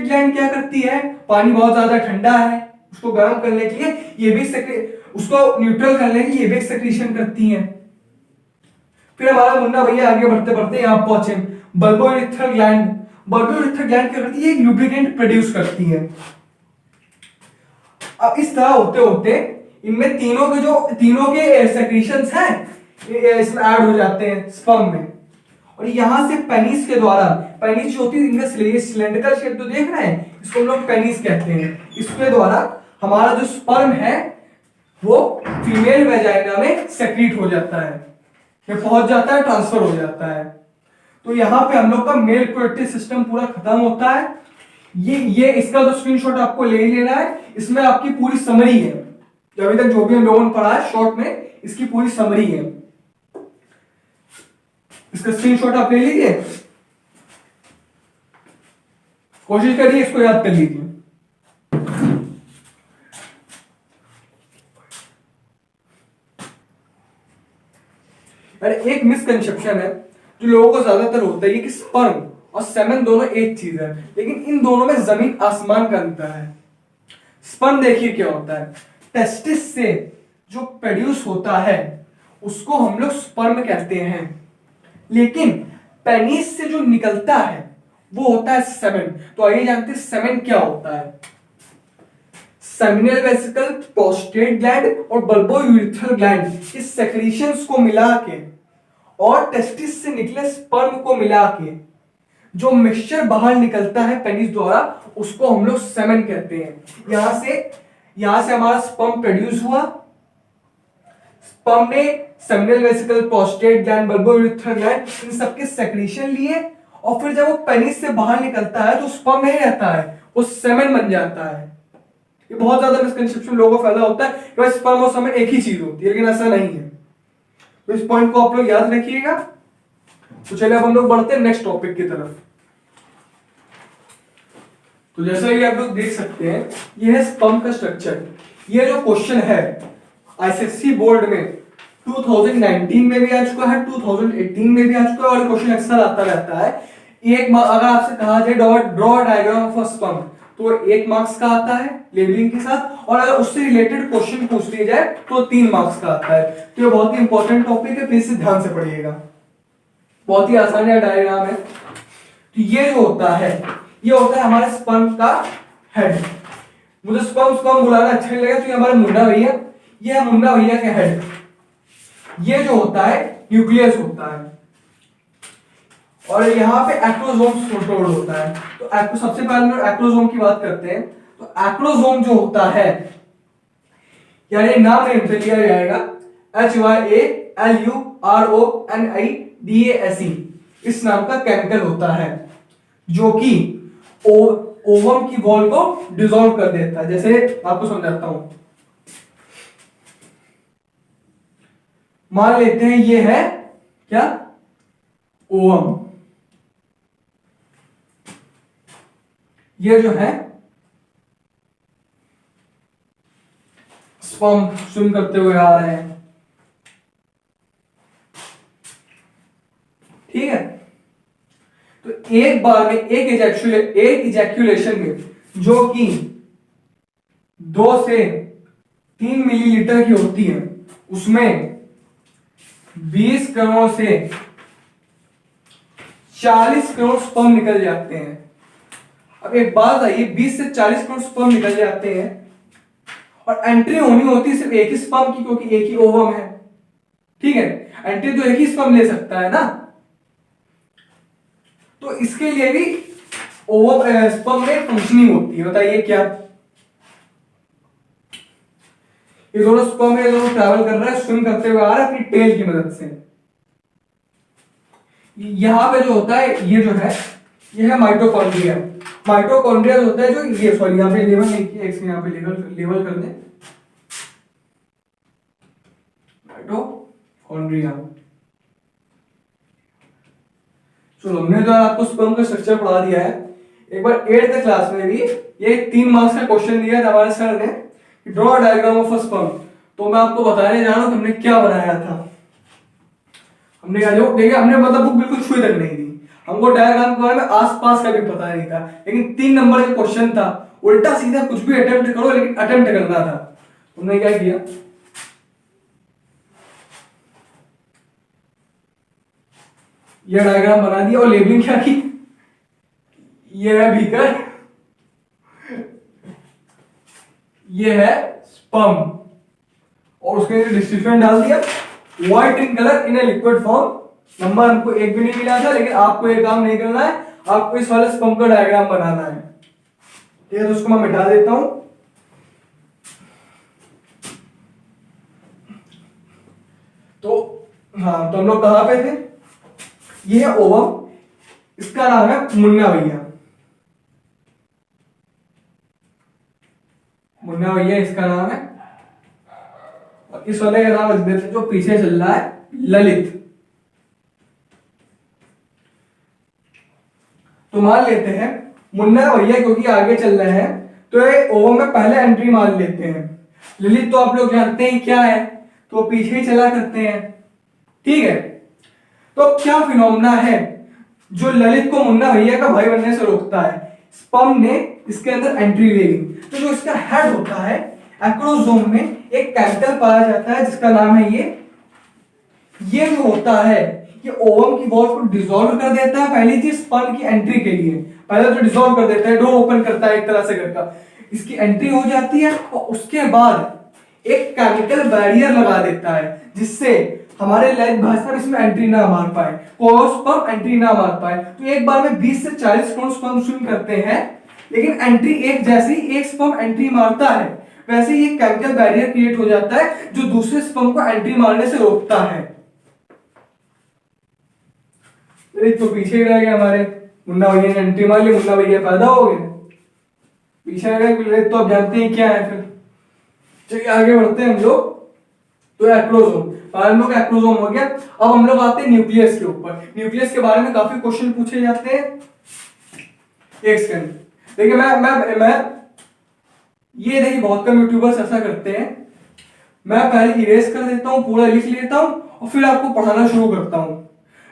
ग्लैंड क्या करती है, पानी बहुत ज्यादा ठंडा है, उसको गर्म करने के लिए ये भी उसको न्यूट्रल करने के लिए ये भी सेक्रीशन करती है। फिर हमारा मुन्ना भैया आगे बढ़ते बढ़ते यहाँ पहुंचे बल्बोयूरेथ्रल ग्लैंड क्या करती है, लुब्रिकेंट प्रोड्यूस करती है। अब इस तरह होते होते इनमें तीनों के सेक्रीशंस हैं इसमें ऐड हो जाते हैं स्पर्म में। और यहां से पेनिस के द्वारा, पेनिस जो होती है इनका सिलेंड्रिकल शेप जो देख रहे हैं, इसको हम लोग पेनिस कहते हैं। इसके द्वारा हमारा जो स्पर्म है वो फीमेल वेजाइना में सेक्रीट हो जाता है, ये पहुंच जाता है, ट्रांसफर हो जाता है। तो यहाँ पे हम लोग का मेल रिप्रोडक्टिव सिस्टम पूरा खत्म होता है। ये इसका जो स्क्रीनशॉट आपको ले ही लेना है, इसमें आपकी पूरी समरी है, अभी तक जो भी हम लोगों ने पढ़ा है शॉर्ट में, इसकी पूरी समरी है। इसका स्क्रीनशॉट आप ले लीजिए, कोशिश करिए इसको याद कर लीजिए। अरे एक मिसकंसेप्शन है जो लोगों को ज्यादातर होता है, ये कि स्पर्म और सेमेन दोनों एक चीज है, लेकिन इन दोनों में जमीन आसमान का अंतर है। स्पर्म देखिए क्या होता है, टेस्टिस से जो प्रोड्यूस होता है उसको हम लोग स्पर्म कहते हैं, लेकिन पेनिस से जो निकलता है वो होता है सेमेन। तो आइए जानते हैं सेमेन क्या होता है। सेमिनल वेसिकल, प्रोस्टेट ग्लैंड और बल्बोयूरेथ्रल ग्लैंड इस सेक्रीशंस को मिला के और टेस्टिस से निकले स्पर्म को मिला के जो मिक्सचर बाहर निकलता है पेनिस द्वारा, उसको हम लोग सेमेन कहते हैं। यहां से हमारा स्पर्म प्रोड्यूस हुआ, स्पर्म ने seminal vesicle, prostate gland, bulbourethral gland in सबके सेक्रीशन लिए, और फिर जब वो पेनिस से बाहर निकलता है तो स्पर्म नहीं रहता है, वो सेमेन बन जाता है। ये बहुत ज्यादा मिसकंसेप्शन लोगों को फैला होता है कि भाई स्पर्म और सेमेन एक ही चीज होती है, लेकिन ऐसा नहीं है। तो इस पॉइंट को आप लोग याद रखिएगा। तो चलिए अब हम लोग बढ़ते हैं नेक्स्ट टॉपिक की तरफ। तो जैसा कि आप लोग देख सकते हैं, ये है स्पर्म का स्ट्रक्चर। ये जो क्वेश्चन है आईसीएसई बोर्ड में 2019 में भी आ चुका है, 2018 में भी आ चुका है, और क्वेश्चन अक्सर आता रहता है। अगर आपसे कहा जाए draw diagram of a sperm, तो 1 मार्क्स का आता है लेबलिंग के साथ, और अगर उससे रिलेटेड क्वेश्चन पूछ लिया जाए तो 3 मार्क्स का आता है। तो ये बहुत ही इंपॉर्टेंट टॉपिक है, प्लीज ध्यान से पढ़िएगा। बहुत ही आसान है डायग्राम है। तो ये जो होता है ये होता है हमारे स्पर्म का हेड। मुझे स्पर्म स्पर्म बुलाना अच्छा नहीं लगा, तो ये हमारा मुन्ना भैया, ये है मुन्ना भैया का हेड। ये जो होता है न्यूक्लियस होता है, और यहाँ पे एक्रोसोम स्टोर होता है। तो सबसे पहले हम एक्रोसोम की बात करते हैं। तो एक्रोसोम जो होता है, यानी नाम नेम से लिया जाएगा HYALURONIDASE, इस नाम का केमिकल होता है जो कि ओवम की वॉल को डिसॉल्व कर देता है। जैसे आपको समझाता हूं, मान लेते हैं ये है क्या, ओवम। ये जो है स्पर्म स्विम करते हुए आ रहे हैं, ठीक है। तो एक बार में एक इजैक्यूलेशन में जो कि 2 से 3 मिलीलीटर की होती है, उसमें 20 करोड़ से 40 करोड़ स्पर्म निकल जाते हैं। अब एक बात आइए, 20 से 40 करोड़ स्पर्म निकल जाते हैं और एंट्री होनी होती है सिर्फ एक ही स्पर्म की, क्योंकि एक ही ओवम है, ठीक है। एंट्री तो एक ही स्पर्म ले सकता है ना, तो इसके लिए भी ओवम स्पर्म में फंक्शनिंग होती है। बताइए क्या, ये दोनों स्पर्म ये दोनों ट्रैवल कर रहा है, स्विम करते हुए आ रहा है अपनी टेल की मदद से। यहां पे जो होता है ये जो है ये है माइटोकॉन्ड्रिया। माइटोकॉन्ड्रिया जो होता है जो ये, सॉरी यहां पे लेवल नहीं किया, इसमें यहां पे लेवल कर दें, माइटोकॉन्ड्रिया। चलो हमने तो आपको स्पर्म का स्ट्रक्चर पढ़ा दिया है। एक बार 8th क्लास में भी ये 3 मार्क्स का क्वेश्चन दिया था हमारे सर ने, draw diagram of a sperm. तो मैं आपको बताने जा रहा हूं कि हमने क्या बनाया था। हमने जो देखिए, हमने मतलब बुक बिल्कुल छुई तक नहीं दी, हमको डायग्राम के बारे में आसपास का भी पता नहीं था, लेकिन 3 नंबर का क्वेश्चन था, उल्टा सीधा कुछ भी अटेम्प्ट करो, लेकिन अटेम्प्ट करना था। तुमने क्या किया, ये डायग्राम बना दिया और लेबलिंग क्या की, ये है बीकर, ये है स्पर्म, और उसके डिस्क्रिप्शन डाल दिया white in colour in a liquid form. Number हमको 1 भी नहीं मिला था, लेकिन आपको ये काम नहीं करना है, आपको इस वाले स्पर्म का डायग्राम बनाना है, ठीक है। तो उसको मैं मिटा देता हूं। तो हाँ, तो हम लोग कहां पे थे, ये है ओवम, इसका नाम है मुन्ना भैया। मुन्ना भैया इसका नाम है, और इस वाले का नाम रख देते हैं जो पीछे चल रहा है, ललित। तो मान लेते हैं मुन्ना भैया क्योंकि आगे चल रहे हैं, तो ये ओवम में पहले एंट्री मान लेते हैं। ललित तो आप लोग जानते हैं क्या है, तो पीछे ही चला करते हैं, ठीक है। तो क्या फिनोमेना है जो ललित को मुन्ना भैया का भाई बनने से रोकता है, स्पर्म ने इसके अंदर एंट्री ले ली। तो जो इसका हेड होता है, एक्रोसोम में एक केमिकल पाया जाता है जिसका नाम है ये जो होता है ये ओवम की वॉल को डिसॉल्व कर देता है। पहली चीज स्पर्म की एंट्री के लिए पहले तो डिसॉल्व कर देता है, डोर ओपन करता है एक तरह से घर का, इसकी एंट्री हो जाती है, और उसके बाद एक केमिकल बैरियर लगा देता है जिससे हमारे ललित भाई साहब इसमें एंट्री ना मार पाए, कोई स्पर्म एंट्री ना मार पाए। तो एक बार में 20 से 40 करोड़ स्पर्म स्विम करते हैं, लेकिन एंट्री एक, जैसे ही एक स्पर्म एंट्री मारता है वैसे ही एक केमिकल बैरियर क्रिएट हो जाता है जो दूसरे स्पर्म को एंट्री मारने से रोकता है। तो पीछे ही रह गए हमारे, मुन्ना भैया ने एंट्री मार ली, मुन्ना भैया पैदा हो गए, पीछे रह गए। तो आप जानते हैं क्या है, फिर चलिए आगे बढ़ते हैं हम लोग। तो एक्रोसोम, हम लोग एक्रोसोम हो गया। अब हम लोग आते हैं न्यूक्लियस के ऊपर। न्यूक्लियस के बारे में काफी क्वेश्चन पूछे जाते हैं। एक सेकंड देखिए, मैं ये देखिए बहुत कम यूट्यूबर्स ऐसा करते हैं, मैं पहले इरेज कर देता हूँ, पूरा लिख लेता हूँ और फिर आपको पढ़ाना शुरू करता हूँ।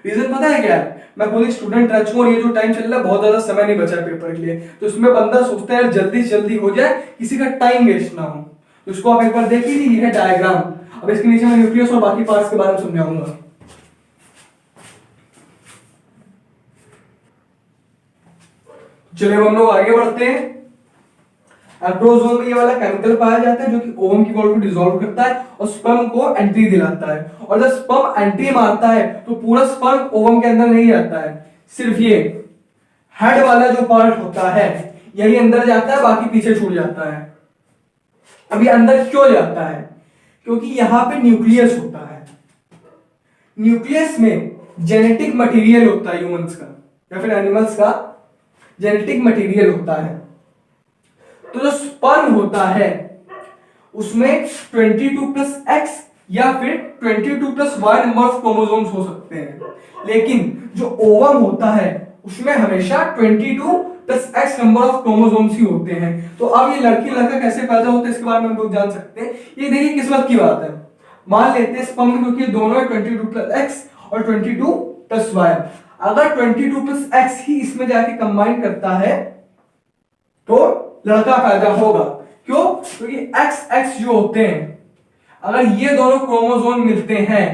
रीजन पता है क्या है, मैं खुद स्टूडेंट रह चुका हूं, ये जो टाइम चल रहा है बहुत ज्यादा समय नहीं बचा पेपर के लिए, तो इसमें बंदा सोचता है जल्दी से जल्दी हो जाए, किसी का टाइम वेस्ट ना हो। तो इसको आप एक बार देख लीजिए, ये है डायग्राम। अब इसके नीचे मैं न्यूक्लियस और बाकी पार्ट्स के बारे में समझाऊंगा। चलिए अब हम लोग आगे बढ़ते हैं। एक्रोसोम में ये वाला केमिकल पाया जाता है जो कि ओवम की वॉल को डिसॉल्व करता है और स्पर्म को एंट्री दिलाता है। और जब स्पर्म एंट्री मारता है तो पूरा स्पर्म ओवम के अंदर नहीं जाता है, सिर्फ ये हेड वाला जो पार्ट होता है यही अंदर जाता है, बाकी पीछे छूट जाता है। अभी अंदर क्यों जाता है? क्योंकि यहां पे न्यूक्लियस होता है। न्यूक्लियस में जेनेटिक मटेरियल होता है ह्यूमंस का या फिर एनिमल्स का जेनेटिक मटेरियल होता है। तो जो स्पर्म होता है उसमें 22 प्लस एक्स या फिर 22 plus Y number of chromosomes हो सकते हैं, लेकिन जो ओवम होता है उसमें हमेशा 22 plus X number of chromosomes ही होते हैं। तो अब ये लड़की लड़का कैसे पैदा होता है इसके बारे में हम लोग जान सकते हैं। ये देखिए किस्मत की बात है। मान लेते हैं स्पर्म में क्योंकि दोनों है 22 प्लस एक्स और 22 प्लस वाई, अगर 22 प्लस एक्स ही इसमें जाके कंबाइन करता है तो लड़का पैदा होगा। क्यों? क्योंकि एक्स एक्स जो होते हैं, अगर ये दोनों क्रोमोसोम मिलते हैं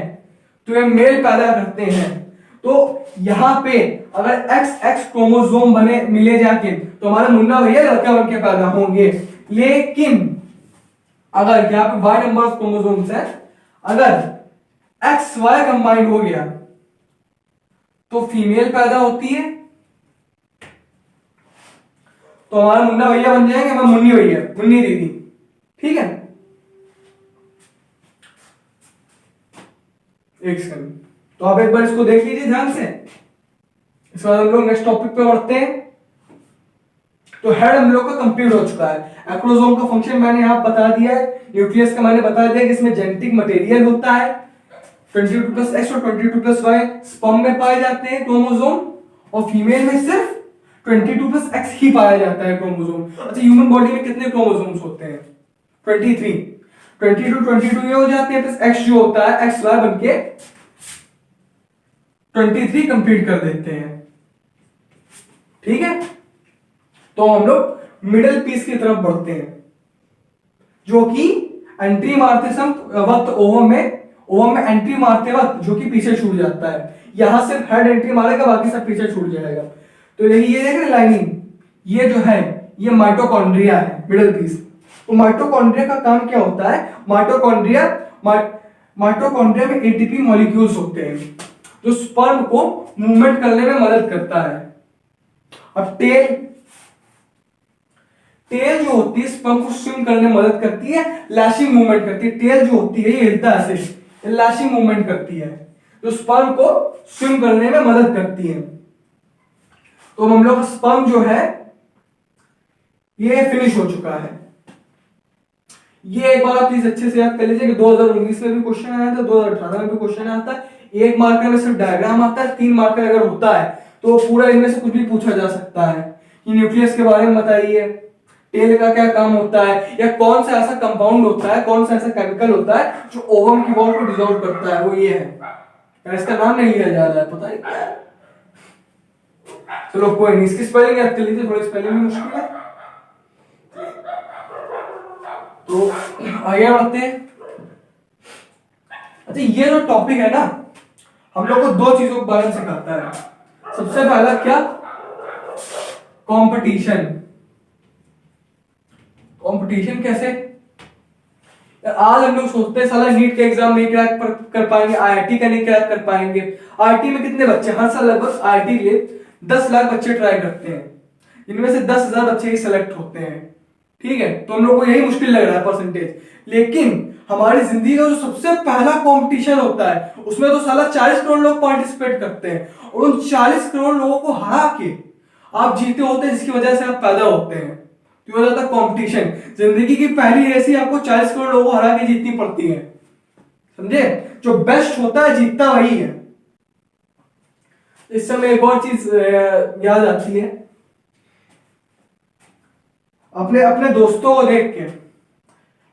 तो ये मेल पैदा करते हैं। तो यहां पे अगर एक्स एक्स क्रोमोसोम बने मिले जाके तो हमारे मुन्ना भैया लड़का बन के पैदा होंगे। लेकिन अगर यहाँ पे वाई नंबर ऑफ क्रोमोसोम्स है, अगर एक्स वाई कंबाइंड हो गया तो फीमेल पैदा होती है, तो हमारा मुन्ना भैया बन जाएंगे, हमारा मुन्नी भैया, मुन्नी दीदी। ठीक है, एक सेकंड। तो आप एक बार इसको देख लीजिए ध्यान से। इसके बाद हम लोग नेक्स्ट टॉपिक पे बढ़ते हैं। तो हेड हम लोग का कंप्लीट हो चुका है। एक्रोसोम का फंक्शन मैंने यहां बता दिया है, न्यूक्लियस का मैंने बता दिया कि इसमें जेनेटिक मटेरियल होता है 22 प्लस एक्स और 22 प्लस वाई स्पर्म में पाए जाते हैं क्रोमोसोम, और फीमेल में सिर्फ 22 प्लस एक्स ही पाया जाता है क्रोमोसोम। अच्छा, ह्यूमन बॉडी में कितने क्रोमोसोम्स होते हैं? 23। 22 ये हो जाते हैं, प्लस एक्स जो होता है एक्स वाई बन के 23 कंप्लीट कर देते हैं। ठीक है, तो हम लोग मिडिल पीस की तरफ बढ़ते हैं, जो कि एंट्री मारते समय वक्त ओवम में एंट्री मारते वक्त जो कि पीछे छूट जाता है। यहां सिर्फ हेड एंट्री मारेगा, बाकी सब पीछे छूट जाएगा। तो ये देख रहे लाइनिंग, ये जो है ये माइटोकॉन्ड्रिया है, मिडिल पीस। तो माइटोकॉन्ड्रिया का काम क्या होता है? माइटोकॉन्ड्रिया में एटीपी मॉलिक्यूल्स होते हैं जो स्पर्म को मूवमेंट करने में मदद करता है। अब टेल जो होती है स्पर्म को स्विम करने में मदद करती है, लैशिंग मूवमेंट करती है। टेल जो होती है ये हिलता है ऐसे, लैशिंग मूवमेंट करती है, जो स्पर्म को स्विम करने में मदद करती है। तो हम लोग स्पर्म जो है ये फिनिश हो चुका है। ये एक बार प्लीज अच्छे से याद कर लीजिए कि 2019 में भी क्वेश्चन आया था, 2018 में भी क्वेश्चन आता है। एक मार्कर में सिर्फ डायग्राम आता है, 3 मार्कर अगर होता है तो पूरा इनमें से कुछ भी पूछा जा सकता है कि न्यूक्लियस के बारे में बताइए, टेल का क्या काम होता है, या कौन सा ऐसा कंपाउंड होता है, कौन सा ऐसा केमिकल होता है जो ओवम की वॉल को डिसॉल्व करता है, वो ये है। इसका नाम नहीं लिया जा रहा है, पता नहीं क्या है। चलो कोई नहीं, इसकी स्पेलिंग याद कर लीजिए, थोड़ी स्पेलिंग में मुश्किल है। तो आगे बढ़ते हैं। अच्छा, ये जो टॉपिक है ना, हम लोग को 2 चीजों के बारे में सिखाता है। सबसे पहला क्या? कंपटीशन। कंपटीशन कैसे? आज हम लोग सोचते हैं साला नीट का एग्जाम नहीं क्रैक कर पाएंगे, आईआईटी का नहीं क्रैक कर पाएंगे। आईआईटी में कितने बच्चे हर साल? लगभग आईआईटी के 10 लाख बच्चे ट्राई करते हैं, इनमें से 10,000 बच्चे ही सेलेक्ट होते हैं। ठीक है, तो हम लोग को यही मुश्किल लग रहा है परसेंटेज। लेकिन हमारी जिंदगी का जो सबसे पहला कंपटीशन होता है उसमें तो साला 40 करोड़ लोग पार्टिसिपेट करते हैं, और उन 40 करोड़ लोगों को हरा के आप जीते होते हैं, जिसकी वजह से आप पैदा होते हैं। तो ये होता है कंपटीशन। जिंदगी की पहली रेस ही आपको 40 करोड़ लोगों को हरा के जीतनी पड़ती है, समझे? जो बेस्ट होता है जीतता वही है। इस समय एक और चीज याद आती है, अपने अपने दोस्तों को देख के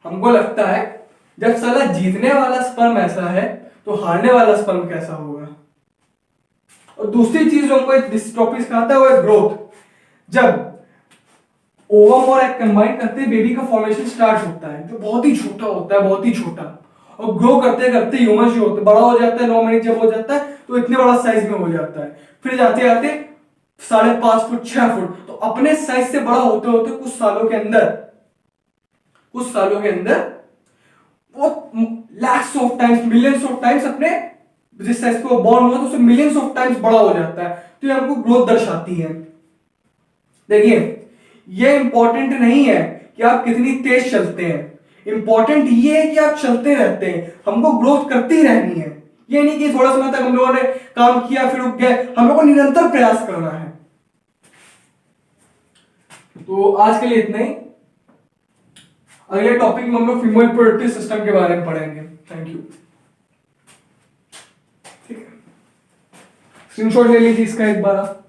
हमको लगता है जब साला जीतने वाला स्पर्म ऐसा है तो हारने वाला स्पर्म कैसा होगा। और दूसरी चीज जो हमको इस टॉपिक सिखाता है वो है ग्रोथ। जब ओवम और एग कंबाइन करते हैं, बेबी का फॉर्मेशन स्टार्ट होता है, जो बहुत ही छोटा होता है, बहुत ही छोटा, और ग्रो करते करते ह्यूमन जो होता है बड़ा हो जाता है। 9 महीने जब हो जाता है तो इतने बड़ा साइज में हो जाता है। फिर जाते जाते 5.5 फुट 6 फुट, तो अपने साइज से बड़ा होते होते कुछ सालों के अंदर वो lakhs of times, millions of times अपने जिस साइज पे वो बॉर्न हुआ तो उससे मिलियंस ऑफ टाइम्स बड़ा हो जाता है। तो ये हमको ग्रोथ दर्शाती है। देखिए, ये इंपॉर्टेंट नहीं है कि आप कितनी तेज चलते हैं, इंपॉर्टेंट ये है कि आप चलते रहते हैं, हमको ग्रोथ करती रहनी है। ये नहीं कि थोड़ा समय तक हम लोगों ने काम किया फिर रुक गए, हम लोगों को निरंतर प्रयास करना है। तो आज के लिए इतना ही। अगले टॉपिक में हम लोग फीमेल रिप्रोडक्टिव सिस्टम के बारे में पढ़ेंगे। Thank you. ठीक है, स्क्रीनशॉट ले लीजिए इसका एक बार आप।